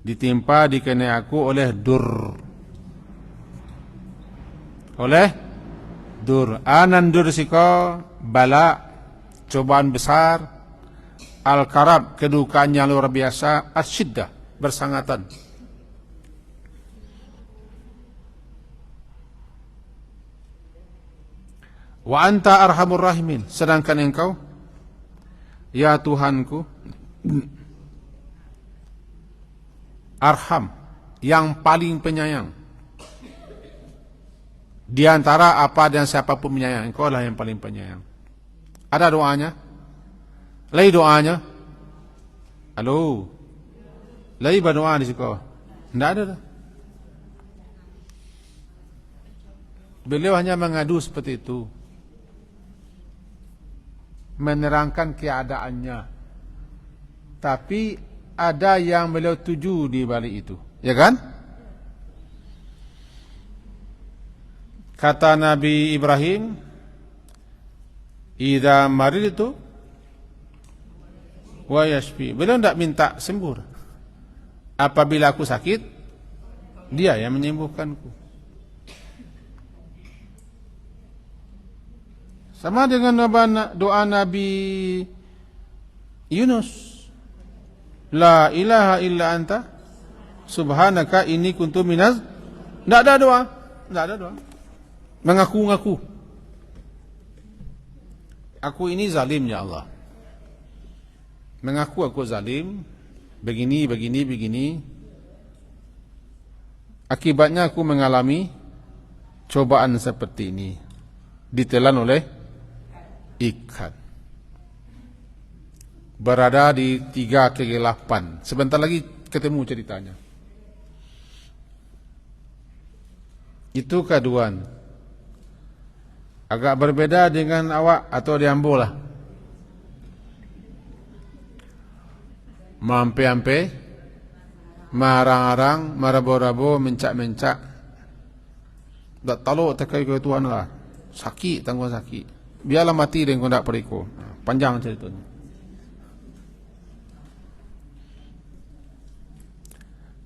Ditimpa, dikenai aku oleh dur. Oleh dur. Anan dur siko, bala, cobaan besar. Al-karab, kedukaan yang luar biasa. Asyiddah, bersangatan. Wa anta arhamur rahimin, sedangkan engkau, ya Tuhanku, arham, yang paling penyayang. Di antara apa dan siapapun penyayang, engkau lah yang paling penyayang. Ada doanya? Lagi doanya? Halo? Lagi berdoa di situ? Tidak ada. Beliau hanya mengadu seperti itu, menerangkan keadaannya. Tapi ada yang beliau tuju di balik itu, ya kan? Kata Nabi Ibrahim, idza maridtu wa yashfi. Beliau tidak minta sembuh. Apabila aku sakit, dia yang menyembuhkanku. Sama dengan doa Nabi Yunus. La ilaha illa anta subhanaka inni kuntu minaz. Tidak ada doa. Tidak ada doa. Mengaku-ngaku. Aku ini zalim ya Allah. Mengaku aku zalim. Begini. Akibatnya aku mengalami cobaan seperti ini. Ditelan oleh ikan. Berada di 3 kegelapan. Sebentar lagi ketemu ceritanya. Itu keaduan. Agak berbeda dengan awak atau diambo lah. Mampe-ampe, marang-arang, marabo-rabo, mencak-mencak. Tak tahu tekai ke Tuhan lah. Sakit, tangguh sakit. Biarlah mati dengan kondak periko. Panjang ceritanya.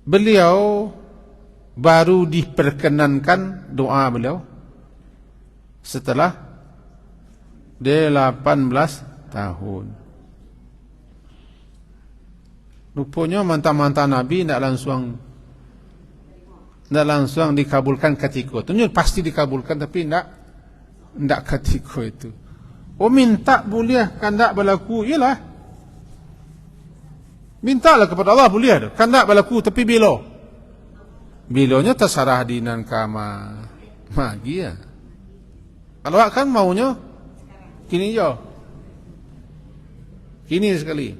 Beliau baru diperkenankan doa beliau setelah 18 tahun. Rupanya mantan-mantan Nabi tidak langsung dikabulkan ketika itu. Pasti dikabulkan tapi tidak ketika itu. Oh, minta boleh, kan tak berlaku. Yalah, mintalah kepada Allah boleh. Kan tak berlaku tapi bilonya terserah dinan kama magi ya. Kalau kan maunya kini sekali.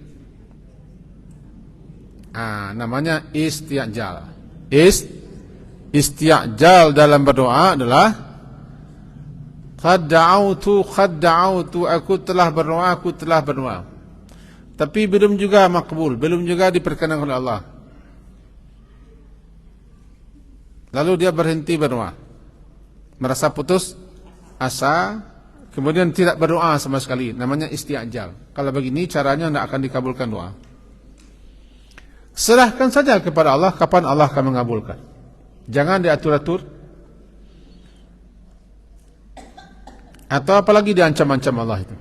Namanya isti'jal. Isti'jal dalam berdoa adalah qad da'autu, aku telah berdoa. Tapi belum juga makbul, belum juga diperkenankan oleh Allah. Lalu dia berhenti berdoa, merasa putus asa, kemudian tidak berdoa sama sekali. Namanya isti'jal. Kalau begini caranya tidak akan dikabulkan doa. Serahkan saja kepada Allah kapan Allah akan mengabulkan. Jangan diatur-atur, atau apalagi diancam-ancam Allah itu.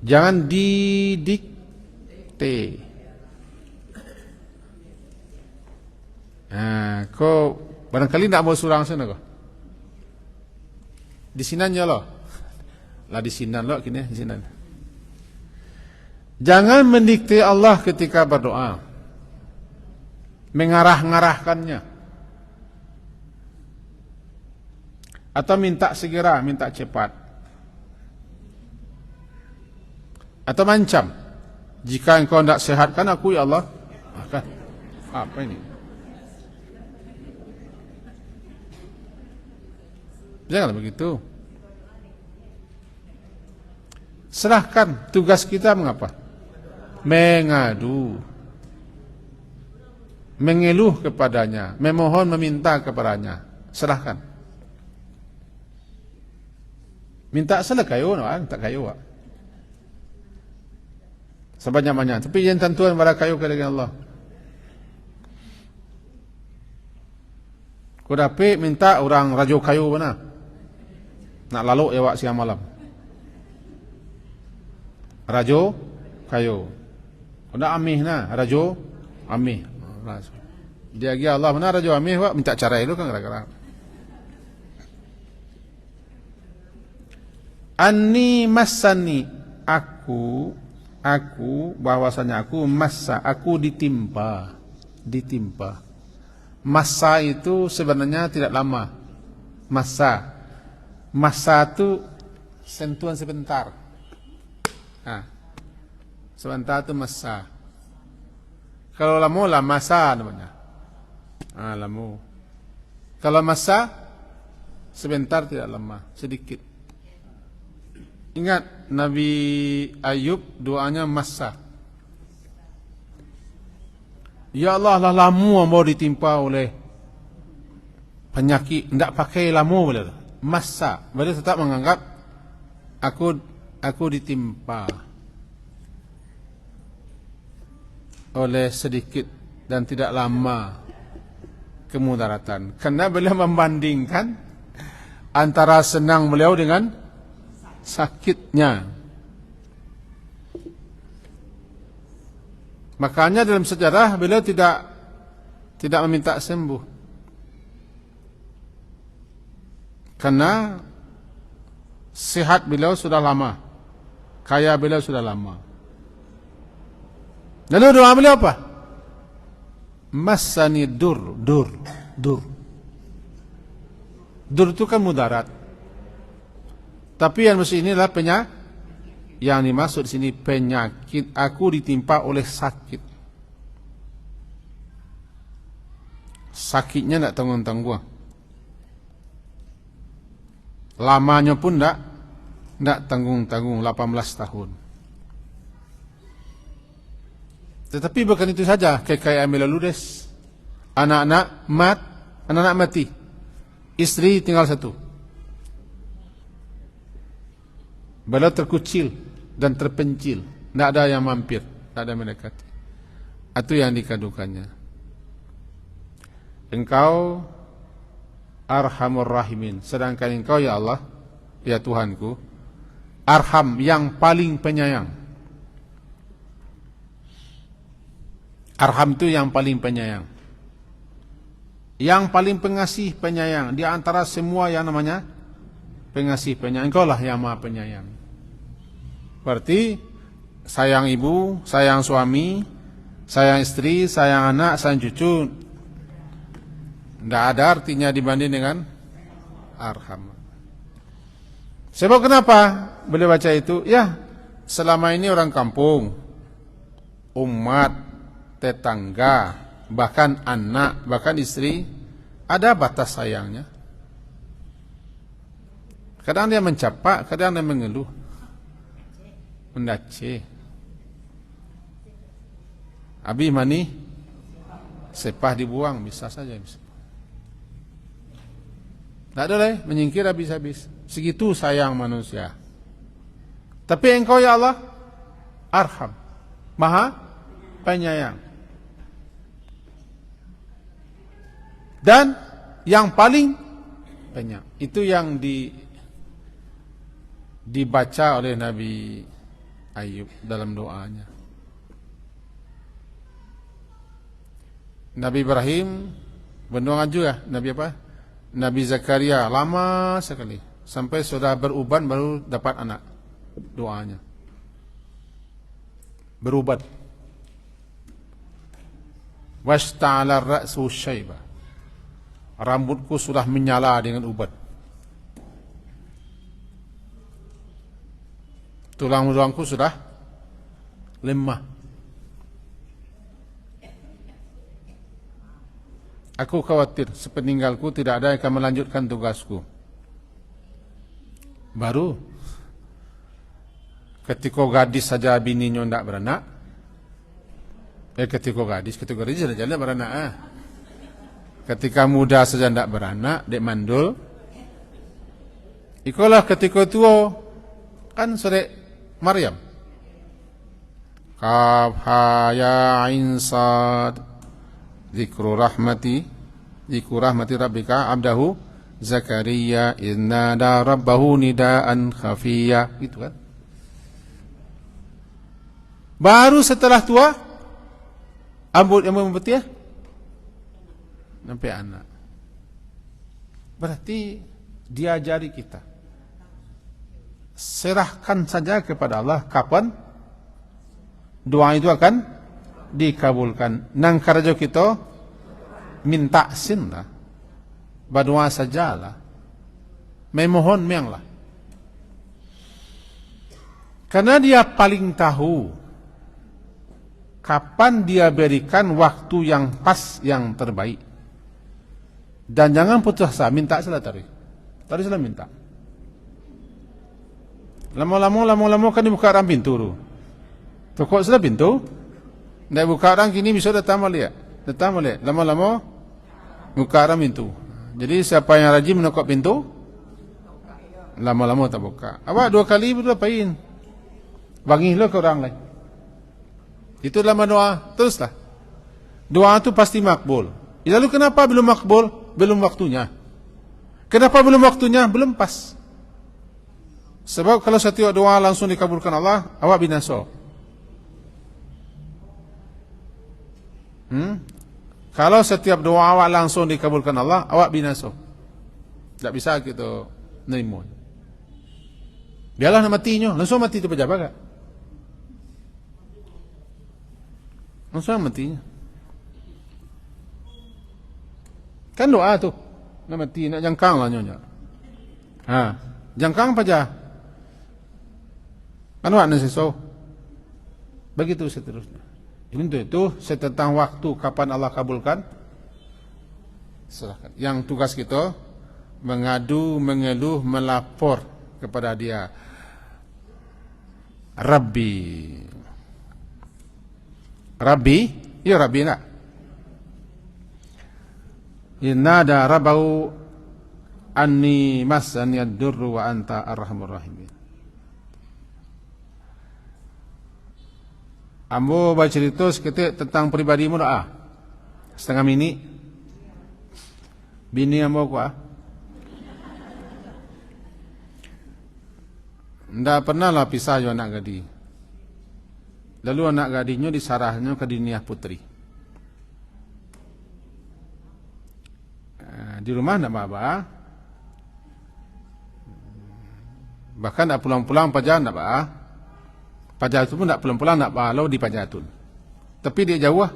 Jangan didikte. Kau barangkali nak mau surang sana kau. Di sinannya loh. Lah di sinan loh kini di sinan. Jangan mendikte Allah ketika berdoa. Mengarah-ngarahkannya. Atau minta segera, minta cepat. Atau mancam. Jika engkau tidak sehatkan aku ya Allah. Apa ini? Jangan begitu. Serahkan. Tugas kita mengapa? Mengadu, mengeluh kepadanya, memohon, meminta kepadanya. Serahkan. Minta salah kayu, tak kayu. Sebanyak-banyak. Tapi yang tentuan pada kayu kepada Allah. Kau dapat minta orang rajo kayu mana? Nak lalu ya siang malam. Rajo kayu. Kena amih na, rajo amih. Dia lagi Allah mana rajo amih wak minta cara itu kan kadang-kadang. Anni masani, aku bahwasanya aku ditimpa. Masa itu sebenarnya tidak lama. Masa itu sentuhan sebentar. Sebentar itu masa. Kalau lama lah masa namanya. Lama. Kalau masa sebentar tidak lama, sedikit. Ingat Nabi Ayub doanya masa. Ya Allah lah lama mau ditimpa oleh penyakit, tidak pakai lama boleh. Masa, boleh tetap menganggap aku ditimpa oleh sedikit dan tidak lama kemudaratan. Karena beliau membandingkan antara senang beliau dengan sakitnya. Makanya dalam sejarah beliau tidak meminta sembuh. Karena sehat beliau sudah lama, kaya beliau sudah lama. Lalu doa beliau apa? Masani dur. Dur itu kan mudarat. Tapi yang mesti inilah yang dimaksud di sini penyakit. Aku ditimpa oleh sakit. Sakitnya tidak tanggung-tanggung. Lamanya pun tidak tanggung-tanggung, 18 tahun. Tetapi bukan itu saja, kekayaan beliau ludes. Anak-anak mati. Istri tinggal satu. Beliau terkucil dan terpencil. Tidak ada yang mampir, tidak ada mendekati. Itu yang dikadukannya. Engkau Arhamur Rahimin. Sedangkan engkau ya Allah, ya Tuhanku, Arham, yang paling penyayang. Arham itu yang paling penyayang, yang paling pengasih penyayang. Di antara semua yang namanya pengasih penyayang, engkau lah yang maha penyayang. Berarti sayang ibu, sayang suami, sayang istri, sayang anak, sayang cucu, tidak ada artinya dibanding dengan Arham. Sebab kenapa beliau baca itu? Ya, selama ini orang kampung umat, tetangga, bahkan anak, bahkan istri, ada batas sayangnya. Kadang dia mencapak, kadang dia mengeluh, mendaceh. Abi mani, sepah dibuang, bisa saja. Tak ada lah, menyingkir habis-habis. Segitu sayang manusia. Tapi engkau ya Allah, Arham, Maha Penyayang. Dan yang paling penyayang. Itu yang dibaca oleh Nabi Ayub dalam doanya. Nabi Ibrahim berdoa juga. Nabi apa? Nabi Zakaria lama sekali sampai sudah beruban baru dapat anak. Doanya berubat. Washta'ala ra'su syaiba, rambutku sudah menyala dengan ubat. Tulang-tulangku sudah lemah. Aku khawatir sepeninggalku tidak ada yang akan melanjutkan tugasku. Baru ketika gadis saja bininya tidak beranak. Ketika gadis saja tidak beranak. Ketika muda saja tidak beranak, dek mandul. Ikulah ketika tua, kan sore Maryam. Kaf ha ya ain sad. Zikru rahmati rabbika abdahu Zakaria idnada rabbahu nidaan khafiyya. Gitu kan. Baru setelah tua, rambut yang memutih sampai anak. Berarti diajari kita, serahkan saja kepada Allah kapan doa itu akan dikabulkan. Nang karajo kita minta sin lah, berdoa sajalah, memohon memanglah, karena dia paling tahu kapan dia berikan waktu yang pas, yang terbaik. Dan jangan putus asa, minta salah tadi salah minta. Lama-lama kan dibuka orang pintu tu. Tokok sudah pintu, ndak buka orang kini bisa datang balik. Lama-lama buka orang pintu. Jadi siapa yang rajin menokok pintu, lama-lama tak buka. Awak 2 kali berdua apain? Bangilah ke orang lain. Itu dalam doa, teruslah. Doa itu pasti makbul. Lalu kenapa belum makbul? Belum waktunya. Kenapa belum waktunya? Belum pas. Sebab kalau setiap doa langsung dikabulkan Allah, awak binasa. Kalau setiap doa awak langsung dikabulkan Allah, awak binasa. Tak bisa kita nerima. Biarlah nak matinya, langsung mati itu pejabat tak? Langsung matinya. Kan doa tu, nak mati, nak jangkang lah nyonya. Jangkang paja. Kan awak nak sesuatu. Begitu seterusnya. Itu tentang waktu kapan Allah kabulkan. Serahkan. Yang tugas kita mengadu, mengeluh, melapor kepada Dia. Rabbi, ya Rabbi nak. Innada rabbahu anni massani ad-durru wa anta arhamur rahimin. Ambo baca cerita seketik tentang pribadimu doa. Setengah minit. Bini ambo ku ndak pernah lah pisah jo anak gadi. Lalu anak gadinya disarahnya ke Diniah Putri. Di rumah ndak apa-apa. Bahkan ndak pulang-pulang pajar ndak apa. Pajar itu pun tak pulang-pulang, nak balau di Pajatun. Tapi dia jauh lah.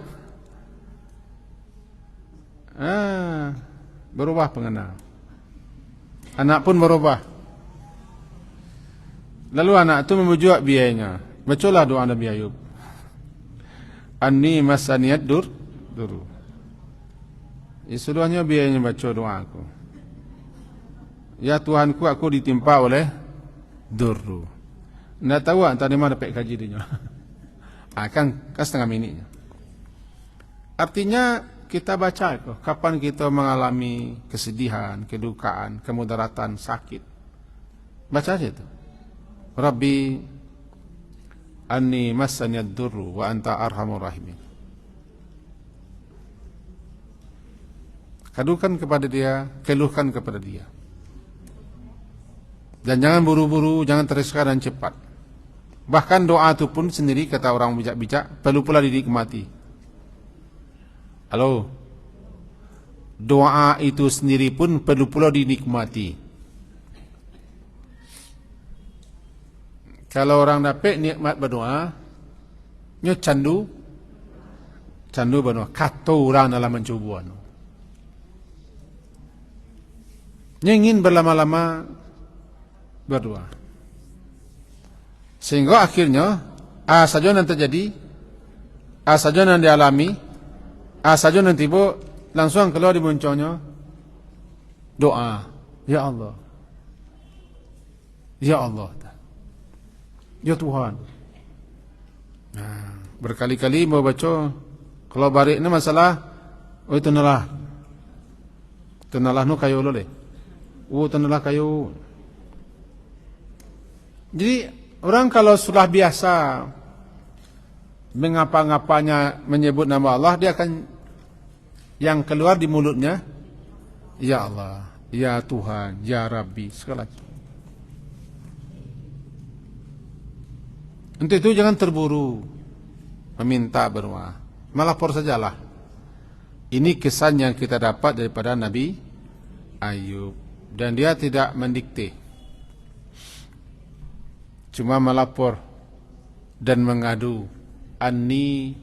Berubah pengenal. Anak pun berubah. Lalu anak itu membujuk biayanya. Bacalah doa Nabi Ayub. Anni masaniyad duru. Seluruhnya biarnya baca doa aku. Ya Tuhanku, aku ditimpa oleh duru. Nggak tahu tadi mana dapat kaji dia. Kan setengah minitnya. Artinya kita baca itu, kapan kita mengalami kesedihan, kedukaan, kemudaratan, sakit. Baca aja itu. Rabbi anni massaniyad durru wa anta arhamur rahimin. Kadukan kepada dia, keluhkan kepada dia. Dan jangan buru-buru, jangan tergesa dan cepat. Bahkan doa itu pun sendiri, kata orang bijak-bijak, perlu pula dinikmati. Halo, doa itu sendiri pun perlu pula dinikmati. Kalau orang dapat nikmat berdoa, nyo candu berdoa, kata orang dalam mencoba. Nyo ingin berlama-lama berdoa, sehingga akhirnya saja yang terjadi, saja yang dialami, saja yang tiba langsung keluar di munculnya doa, ya Allah, ya Allah, ya Tuhan. Nah, berkali-kali mau baca, kalau balik ini masalah, itu nalah nu kayu lole, tenalah kayu. Jadi orang kalau sudah biasa mengapa-ngapanya menyebut nama Allah, dia akan yang keluar di mulutnya, ya Allah, ya Tuhan, ya Rabbi, segala. Untuk itu jangan terburu meminta berdoa, melapor sajalah. Ini kesan yang kita dapat daripada Nabi Ayub, dan dia tidak mendikte, cuma melapor dan mengadu. Anni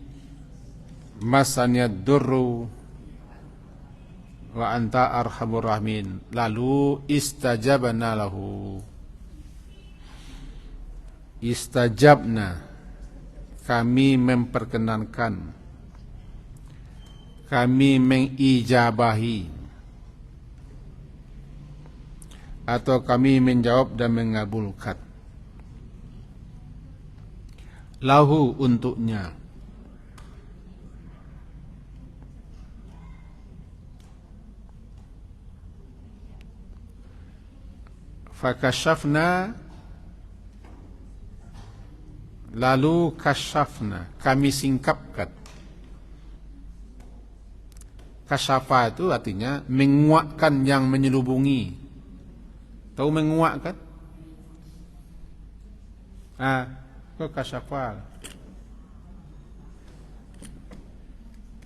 masaniyad durru wa anta arhamur rahimin. Lalu istajabna lahu. Istajabna, kami memperkenankan, kami mengijabahi, atau kami menjawab dan mengabulkan. Lahu, untuknya. Fakashafna, lalu kashafna, kami singkapkan. Kashafa itu artinya menguakkan yang menyelubungi. Tahu menguakkan? Kashafa.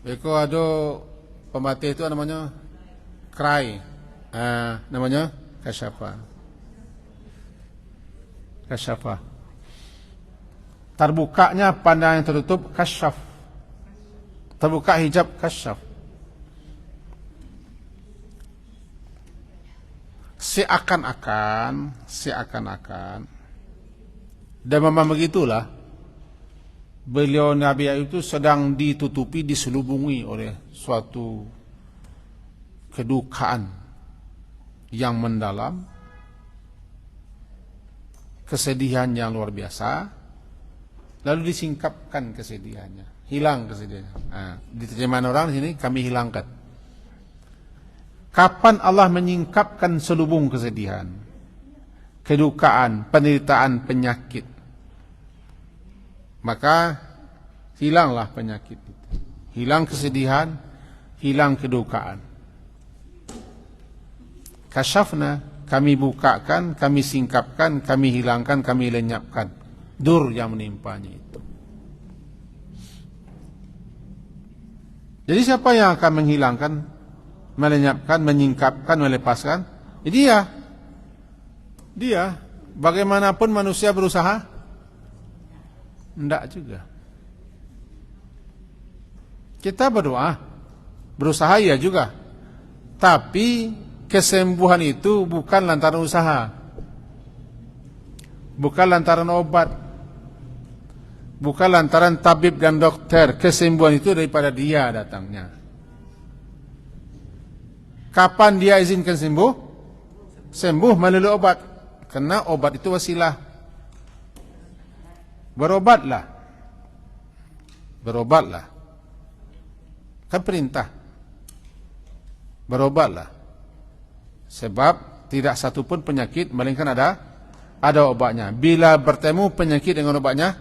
Eko ada pembatik itu namanya cry. Namanya kashafa. Kashafa. Terbukanya pandangan yang tertutup, kasyaf. Terbuka hijab, kasyaf. Seakan-akan, dan memang begitulah, beliau Nabi Ayub itu sedang ditutupi, diselubungi oleh suatu kedukaan yang mendalam, kesedihan yang luar biasa, lalu disingkapkan kesedihannya, hilang kesedihannya. Di terjemahan orang di sini kami hilangkan. Kapan Allah menyingkapkan selubung kesedihan, kedukaan, penderitaan, penyakit, maka hilanglah penyakit itu, hilang kesedihan, hilang kedukaan. Kasyafna, kami bukakan, kami singkapkan, kami hilangkan, kami lenyapkan dur yang menimpanya itu. Jadi siapa yang akan menghilangkan, melenyapkan, menyingkapkan, melepaskan? Dia. Bagaimanapun manusia berusaha, tidak juga. Kita berdoa, berusaha ya juga, tapi kesembuhan itu bukan lantaran usaha, bukan lantaran obat, Bukan lantaran tabib dan dokter. Kesembuhan itu daripada dia datangnya. Kapan dia izinkan sembuh? Sembuh melalui obat. Karena obat itu wasilah. Berobatlah. Berobatlah. Kan perintah. Berobatlah. Sebab tidak satu pun penyakit melainkan ada obatnya. Bila bertemu penyakit dengan obatnya,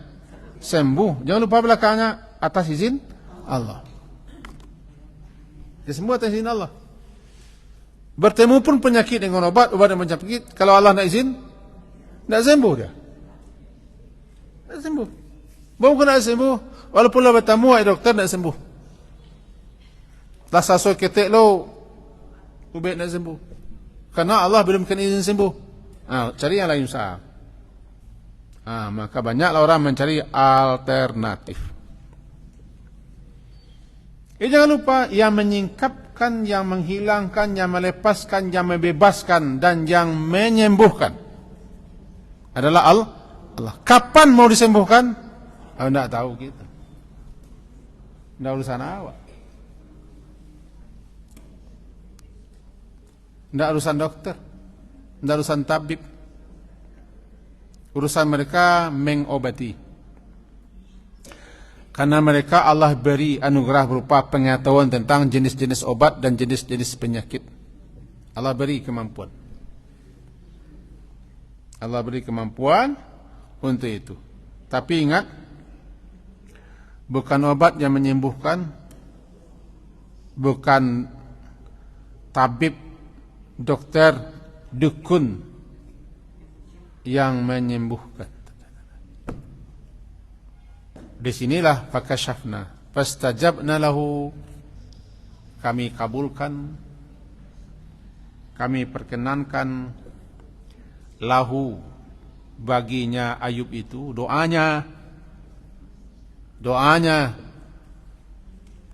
sembuh. Jangan lupa belakangnya atas izin Allah. Dia sembuh atas izin Allah. Bertemu pun penyakit dengan obat yang penyakit. Kalau Allah nak izin, nak sembuh dia. Nak sembuh. Bukan nak sembuh. Walaupun lah bertemu, dokter nak sembuh. Lah sasoi ketek lo, ubek nak sembuh. Karena Allah belum berikan izin sembuh. Cari yang lain usaha. Maka banyaklah orang mencari alternatif. Jangan lupa yang menyingkapkan, yang menghilangkan, yang melepaskan, yang membebaskan dan yang menyembuhkan adalah Allah. Kapan mau disembuhkan? Tidak tahu kita. Tidak urusan awak. Tidak urusan dokter. Tidak urusan tabib. Urusan mereka mengobati. Karena mereka Allah beri anugerah berupa pengetahuan tentang jenis-jenis obat dan jenis-jenis penyakit. Allah beri kemampuan. Allah beri kemampuan untuk itu. Tapi ingat, bukan obat yang menyembuhkan, bukan tabib, dokter, dukun yang menyembuhkan. Disinilah fakashafna fastajabna lahu, kami kabulkan, kami perkenankan lahu, baginya Ayub itu doanya.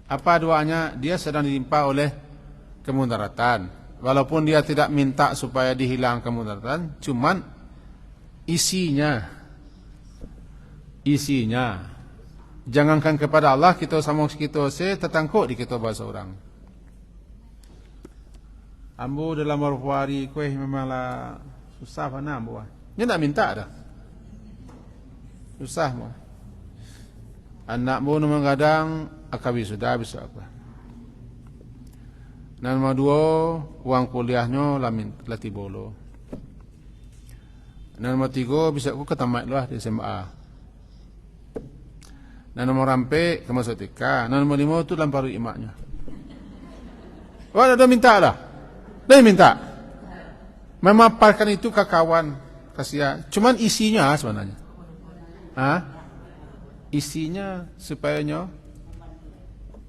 Apa doanya? Dia sedang ditimpa oleh kemudaratan. Walaupun dia tidak minta supaya dihilang kemudaratan, cuman isinya. Jangankan kepada Allah, kita sama kita tertangkuk di kita bahasa orang. Ambo dalam beberapa hari kue memanglah susah mana ambo. Dia nak minta dah. Susah mo. Anak mo memang kadang akabi sudah bisa apa. Dan nomor 2, uang kuliahnya latih bolo. Dan nomor 3, bisa aku ketamat lah di SMA. Dan nomor rampe ke masuk TK. Dan nomor 5 tu lamparu imaknya. Wah, dah minta dah. Dah minta. Memaparkan itu ke kawan, kasihan. Cuman isinya sebenarnya. Isinya supaya nyo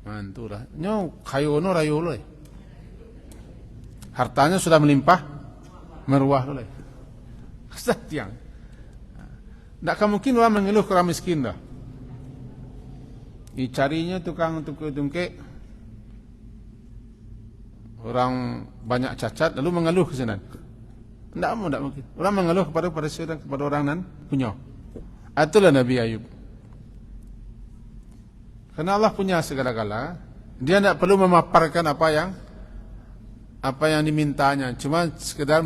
mantulah. Nyo kayono rayolo. Hartanya sudah melimpah, meruah oleh. Setiang. Tak mungkin orang mengeluh ke orang miskin dah. Dicarinya tukang tungke, orang banyak cacat, lalu mengeluh ke sana. Tidak mungkin. Orang mengeluh kepada orang nan punya. Itulah Nabi Ayub. Karena Allah punya segala-gala, dia tidak perlu memaparkan apa yang dimintanya, cuma sekedar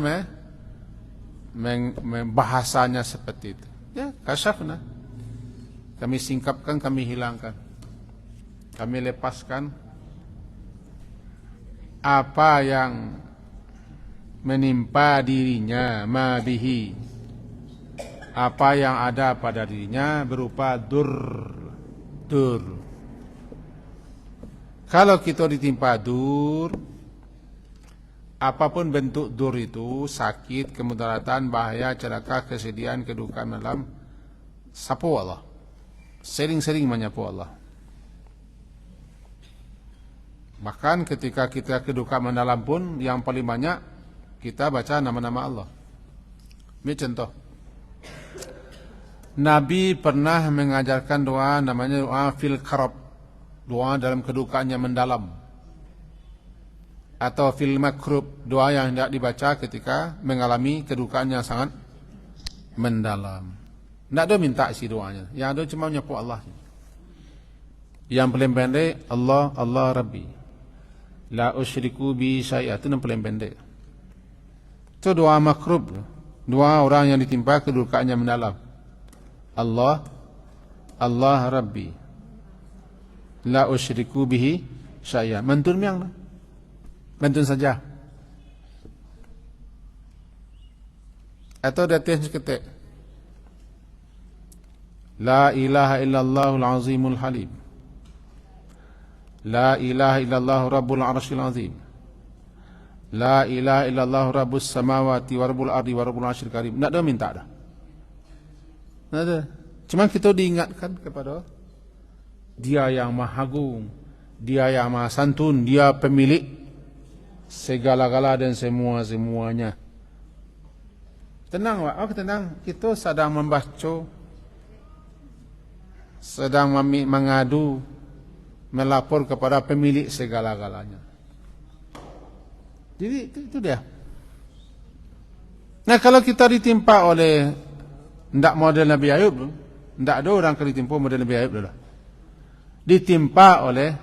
bahasanya seperti itu. Ya, kasyafna. Kami singkapkan, kami hilangkan. Kami lepaskan apa yang menimpa dirinya, ma bihi. Apa yang ada pada dirinya berupa dur. Kalau kita ditimpa dur, apapun bentuk dur itu, sakit, kemudaratan, bahaya, celaka, kesedihan, kedukaan malam, sapu Allah. Sering-sering menyapu Allah. Bahkan ketika kita kedukaan mendalam pun, yang paling banyak kita baca nama-nama Allah. Ini contoh. Nabi pernah mengajarkan doa, namanya doa fil karab, doa dalam kedukaan yang mendalam, atau fil makrub, doa yang hendak dibaca ketika mengalami kedukaan yang sangat mendalam. Tidak ada minta isi doanya. Yang ada cuma menyebut Allah. Yang paling pendek, Allah, Allah Rabbi. La usyriku bi syai'a. Itu yang paling pendek. Itu doa makrub. Doa orang yang ditimpa kedudukannya mendalam. Allah, Allah Rabbi. La usyriku bihi syai'a. Mantun miang. Mantun saja. Atau datang seketik. La ilaha illallahul azimul halim. La ilaha illallah rabbul arsyil azim. La ilaha illallah rabbus samawati wa rabbul ardi wa rabbul arsyil karim. Tak ada minta dah. Tak ada. Cuma kita diingatkan kepada Dia yang maha agung, Dia yang maha santun, Dia pemilik segala-gala dan semua-semuanya. Tenang, Pak. Tenang. Kita sedang membaca, sedang mengadu, melapor kepada pemilik segala-galanya. Jadi itu dia. Nah, kalau kita ditimpa oleh tidak model Nabi Ayub, tidak ada orang yang ditimpa model Nabi Ayub dulu. Ditimpa oleh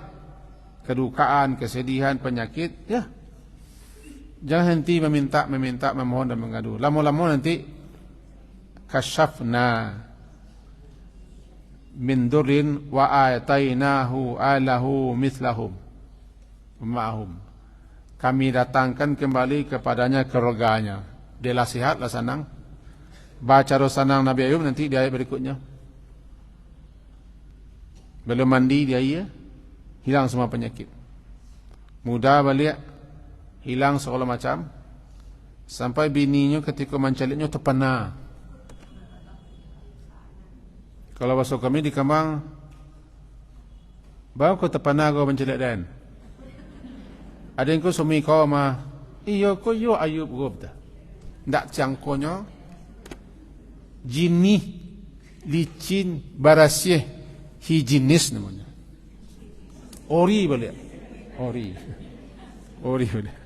kedukaan, kesedihan, penyakit, ya. Jangan henti meminta, memohon dan mengadu. Lama-lama nanti kasyafna min durrin wa atainahu alahu mithlahum ma'hum. Kami datangkan kembali kepadanya keluarganya. Dia lah sihat, lah senang. Baca rosanang Nabi Ayub nanti di ayat berikutnya. Belum mandi dia hilang semua penyakit. Mudah balik, hilang segala macam. Sampai bininya ketika mencaliknya terpana. Kalau masuk kami di Kemang, bawa kau terpana kau mencalik dan. Ada yang kau suami kau mah, iyo kau yo Ayub kau dah. Ndak cangkonya, jinih, licin, barasyeh, hijinis namanya. Ori balik, ori balik.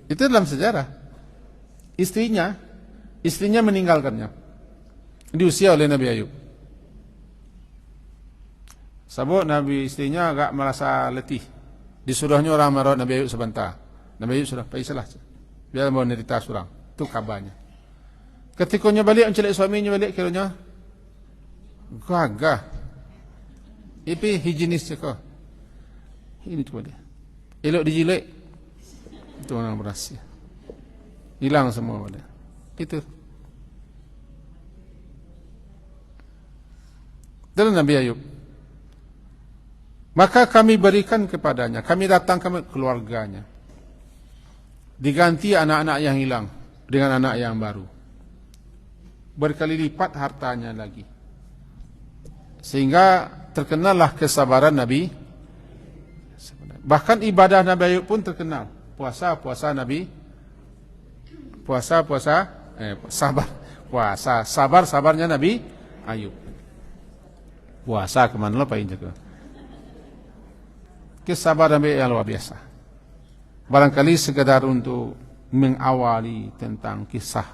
Itu dalam sejarah. Istrinya meninggalkannya. Diusia oleh Nabi Ayub. Sabuk Nabi istrinya agak merasa letih. Disuruhnya orang merawat Nabi Ayub sebentar. Nabi Ayub sudah paisalah. Biar mau nerita surang. Itu kabarnya. Ketikanya balik mencelik suaminya balik kiranya gagah. Ipi higienis cakap. Ini tu dia. Elok dijilik. Itu orang berhasil. Hilang semua pada. Itu. Dalam Nabi Ayub. Maka kami berikan kepadanya, kami datang ke keluarganya. Diganti anak-anak yang hilang dengan anak yang baru. Berkali lipat hartanya lagi. Sehingga terkenallah kesabaran Nabi. Bahkan ibadah Nabi Ayub pun terkenal. Puasa Nabi. Sabarnya Nabi Ayub. Puasa kemana lah paling jaga. Kesabaran Nabi yang luar biasa. Barangkali sekedar untuk mengawali tentang kisah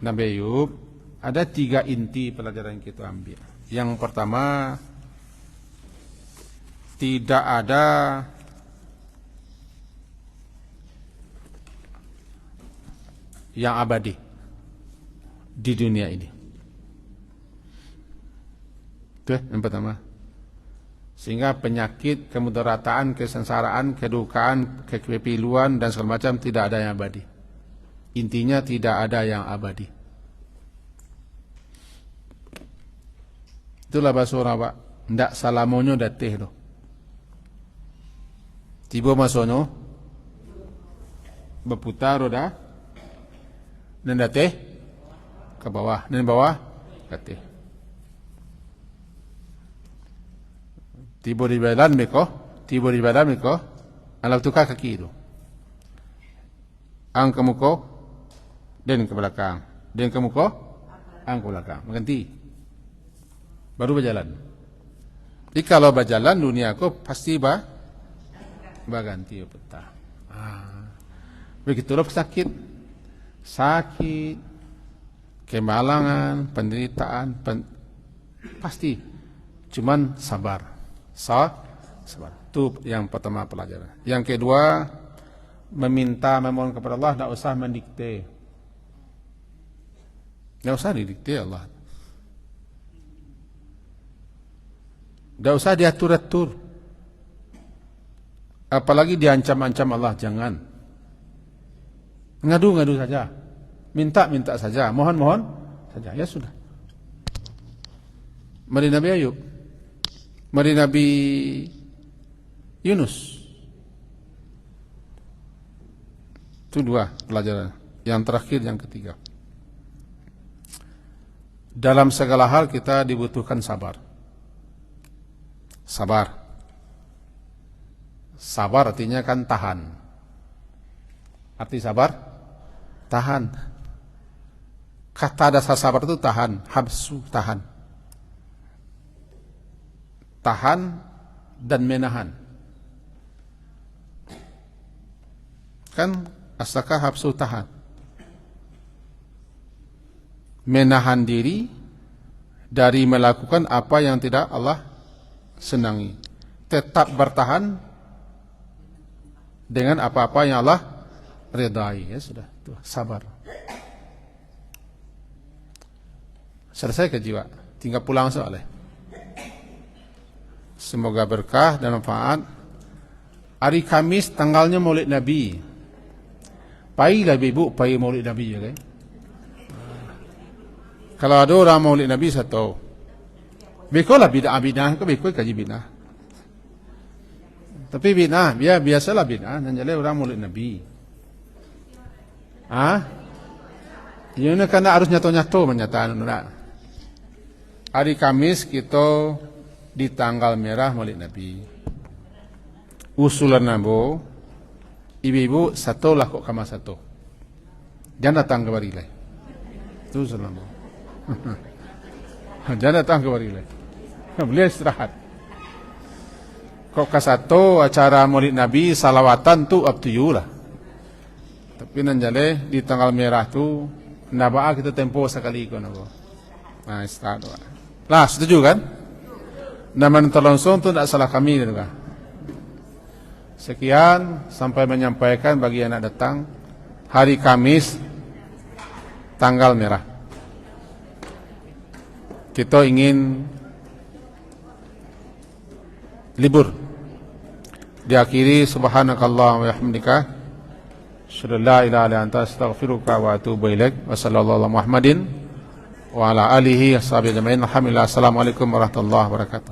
Nabi Ayub, ada 3 inti pelajaran yang kita ambil. Yang pertama, tidak ada yang abadi di dunia ini. Itu yang pertama. Sehingga penyakit, kemudarataan, kesengsaraan, kedukaan, kepiluan dan segala macam tidak ada yang abadi. Intinya tidak ada yang abadi. Itulah bahasa orang Pak. Ndak salamonyo dateh tu. Tiba masonyo berputar roda dan dateh ke bawah, dan bawah dateh. Tiba di badan mereka, alat tukar kaki itu. Ang ke muka, dan ke belakang. Dan ke muka, ang ke belakang. Berganti. Baru berjalan. Jadi kalau berjalan dunia aku pasti berganti peta. Begitulah sakit. kemalangan, penderitaan, pasti. Cuman sabar. Sabar. Itu yang pertama pelajaran. Yang kedua, memohon kepada Allah, tidak usah mendikte. Tidak usah didikte Allah. Tidak usah diatur-atur. Apalagi diancam-ancam Allah, jangan. Ngadu-ngadu saja. Minta-minta saja. Mohon-mohon saja. Ya sudah. Mari Nabi Ayub. Mari Nabi Yunus. Itu dua pelajaran. Yang terakhir, yang ketiga. Dalam segala hal kita dibutuhkan sabar. Sabar. Sabar artinya kan tahan. Arti sabar? Tahan. Kata dasar sabar itu tahan. Habsu, tahan. Tahan dan menahan. Kan asalkah habsu tahan. Menahan diri dari melakukan apa yang tidak Allah senangi. Tetap bertahan dengan apa-apa yang Allah ridai. Ya sudah, itu sabar. Selesai ke jiwa, tinggal pulang soalnya. Semoga berkah dan manfaat. Hari Kamis tanggalnya Maulid Nabi. Pailah ibu, pai Maulid Nabi ya kan. Kalau ada orang Maulid Nabi satu, bekolah bid'ah-bid'ah, kau bekoi kaji bid'ah. Tapi bid'ah, biasalah bid'ah, dan jadi orang Maulid Nabi. Ini karena harus nyatu-nyatu menyataan. Hari Kamis kita di tanggal merah Maulid Nabi. Usulan nabo, ibu-ibu satu lah kok kama satu. Jangan datang ke barilai. Itu usulan nabo. Jangan datang ke barilai. Beliau istirahat. Kok ke satu acara Maulid Nabi salawatan tu up to you lah. Tapi nanjale di tanggal merah tu nabaa kita tempo sekali ko nabo. Nah, istirahat. Lah, setuju kan? Nama terlangsung itu tidak salah kami juga. Sekian sampai menyampaikan bagi anak datang hari Kamis tanggal merah. Kita ingin libur. Diakhiri subhanakallah wa bihamdika asyhadu an la ilaha illa anta astaghfiruka wa atubu ilaik. Wa sallallahu ala Muhammadin wa ala alihi washabihi ajmain. Alhamdulillah. Assalamualaikum warahmatullahi wabarakatuh.